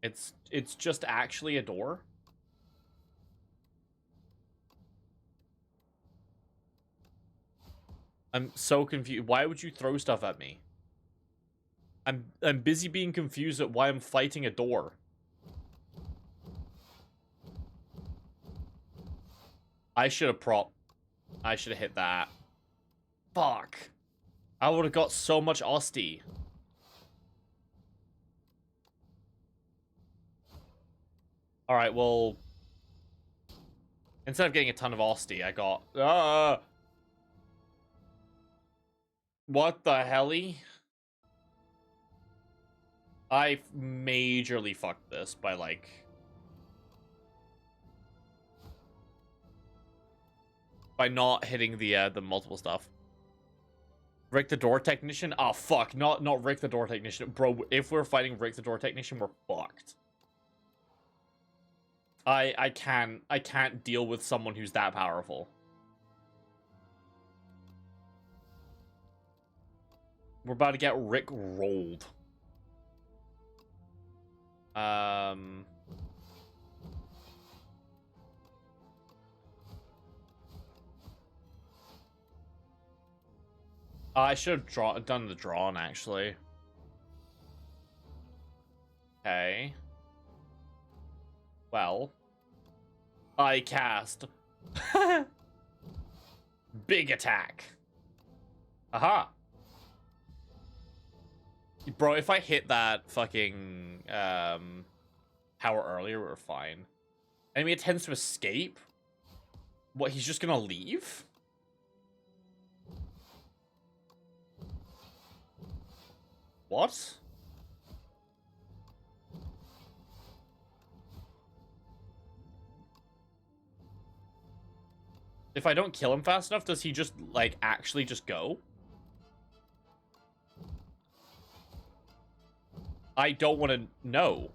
It's just actually a door? I'm so confused. Why would you throw stuff at me? I'm busy being confused at why I'm fighting a door. I should have hit that. Fuck. I would have got so much Osti. Alright, well, instead of getting a ton of Osti, I got... What the helly? I majorly fucked this by, like... by not hitting the multiple stuff. Rick the Door Technician? Oh, fuck. Not Rick the Door Technician. Bro, if we're fighting Rick the Door Technician, we're fucked. I can't deal with someone who's that powerful. We're about to get Rick rolled. I should have done the drawn, actually. Okay. Well. I cast. Big attack. Aha. Bro, if I hit that fucking power earlier, we're fine. Enemy attempts to escape? What, he's just gonna leave? What? If I don't kill him fast enough, does he just, like, actually just go? I don't want to know.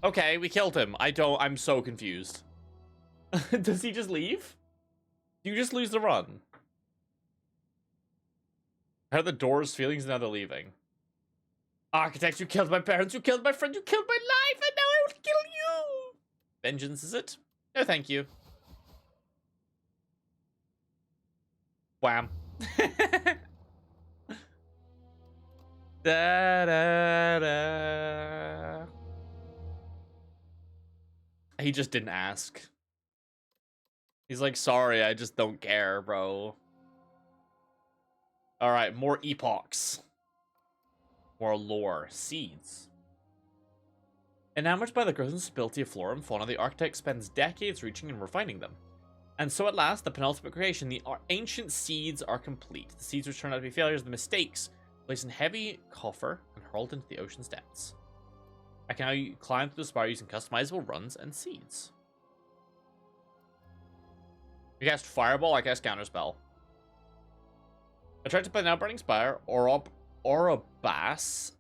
Okay, we killed him. I'm so confused. Does he just leave? Do you just lose the run? How are the doors feelings now they're leaving? Architect, you killed my parents, you killed my friend, you killed my life, and now I will kill you! Vengeance, is it? No, thank you. Wham. Da, da, da. He just didn't ask. He's like, sorry, I just don't care, bro. Alright, more epochs. More lore. Seeds. Enamored by the growth and stability of flora and fauna, the architect spends decades reaching and refining them. And so at last, the penultimate creation, the ancient seeds are complete. The seeds which turned out to be failures, the mistakes, placed in heavy coffer and hurled into the ocean's depths. I can now climb through the spire using customizable runs and seeds. You cast Fireball, I cast Counterspell. I tried to play Now Burning Spire, Orobas,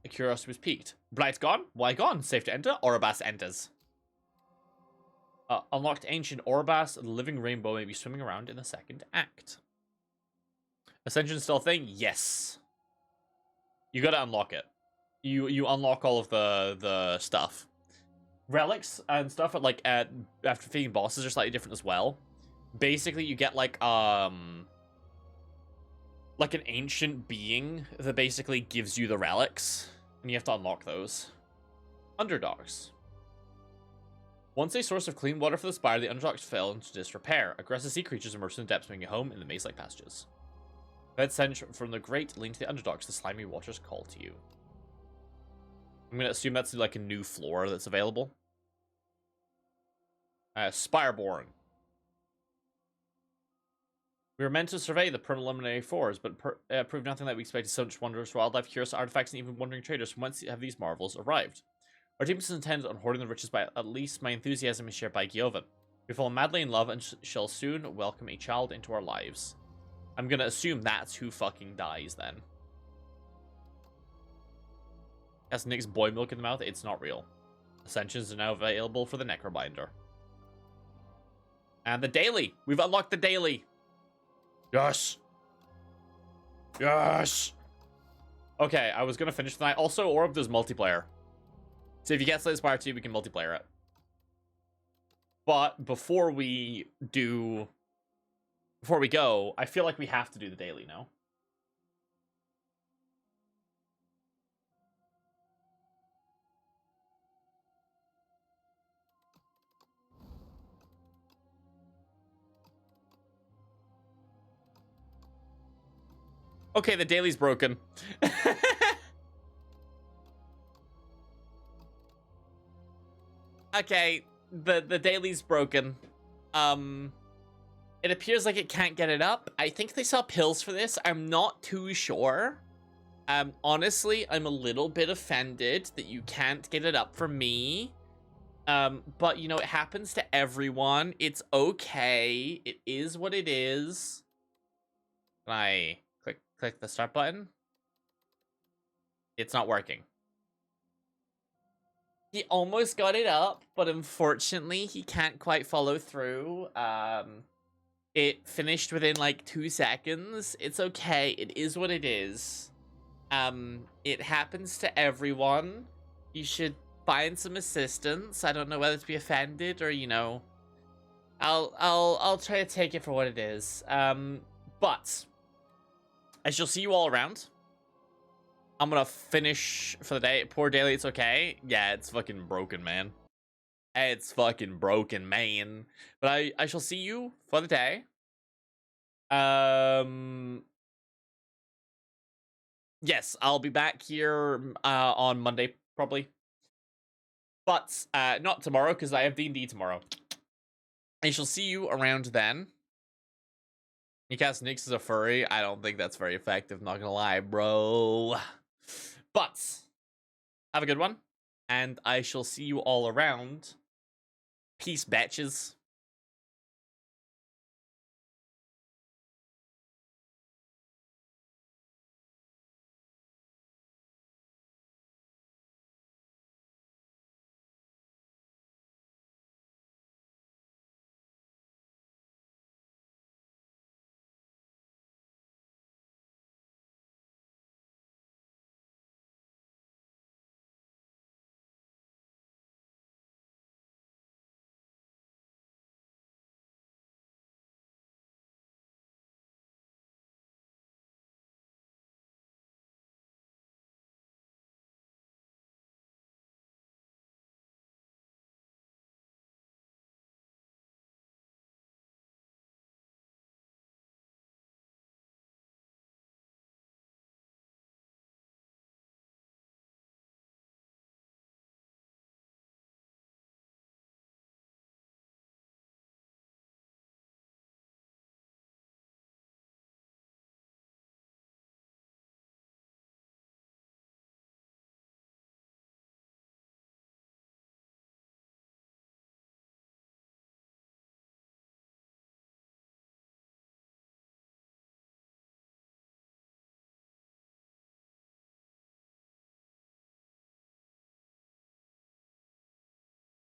curiosity was piqued. Blight's gone? Why gone? Safe to enter? Orobas enters. Unlocked Ancient Orobas, the living rainbow may be swimming around in the second act. Ascension still a thing? Yes. You gotta unlock it. You unlock all of the stuff. Relics and stuff after defeating bosses are slightly different as well. Basically, you get like an ancient being that basically gives you the relics, and you have to unlock those. Underdogs. Once a source of clean water for the spire, the underdogs fell into disrepair. Aggressive sea creatures emerged from the depths, making a home in the maze-like pastures. Red stench from the grate lean to the underdogs. The slimy waters call to you. I'm gonna assume that's like a new floor that's available. Spireborn. We were meant to survey the preliminary floors, but proved nothing that we expected. So much wondrous wildlife, curious artifacts, and even wandering traders. From whence have these marvels arrived? Our team is intent on hoarding the riches, but at least my enthusiasm is shared by Giovan. We fall madly in love and shall soon welcome a child into our lives. I'm gonna assume that's who fucking dies then. Has Nick's boy milk in the mouth? It's not real. Ascensions are now available for the Necrobinder. And the daily! We've unlocked the daily! Yes! Yes! Okay, I was gonna finish tonight. Also, Orb does multiplayer. So if you get Slay Spire 2, we can multiplayer it. But before we go, I feel like we have to do the daily now. Okay, the daily's broken. Okay, the daily's broken. It appears like it can't get it up. I think they sell pills for this. I'm not too sure. Honestly, I'm a little bit offended that you can't get it up for me. But you know, it happens to everyone. It's okay. It is what it is. Can I click the start button? It's not working. He almost got it up, but unfortunately, he can't quite follow through. It finished within like 2 seconds. It's okay. It is what it is. It happens to everyone. You should find some assistance. I don't know whether to be offended or, you know, I'll try to take it for what it is. But I shall see you all around. I'm gonna finish for the day. Poor Daily, it's okay. Yeah, it's fucking broken, man. It's fucking broken, man. But I shall see you for the day. Yes, I'll be back here on Monday, probably. But not tomorrow, because I have D&D tomorrow. I shall see you around then. You cast Nyx as a furry. I don't think that's very effective, not gonna lie, bro. But have a good one, and I shall see you all around. Peace, batches.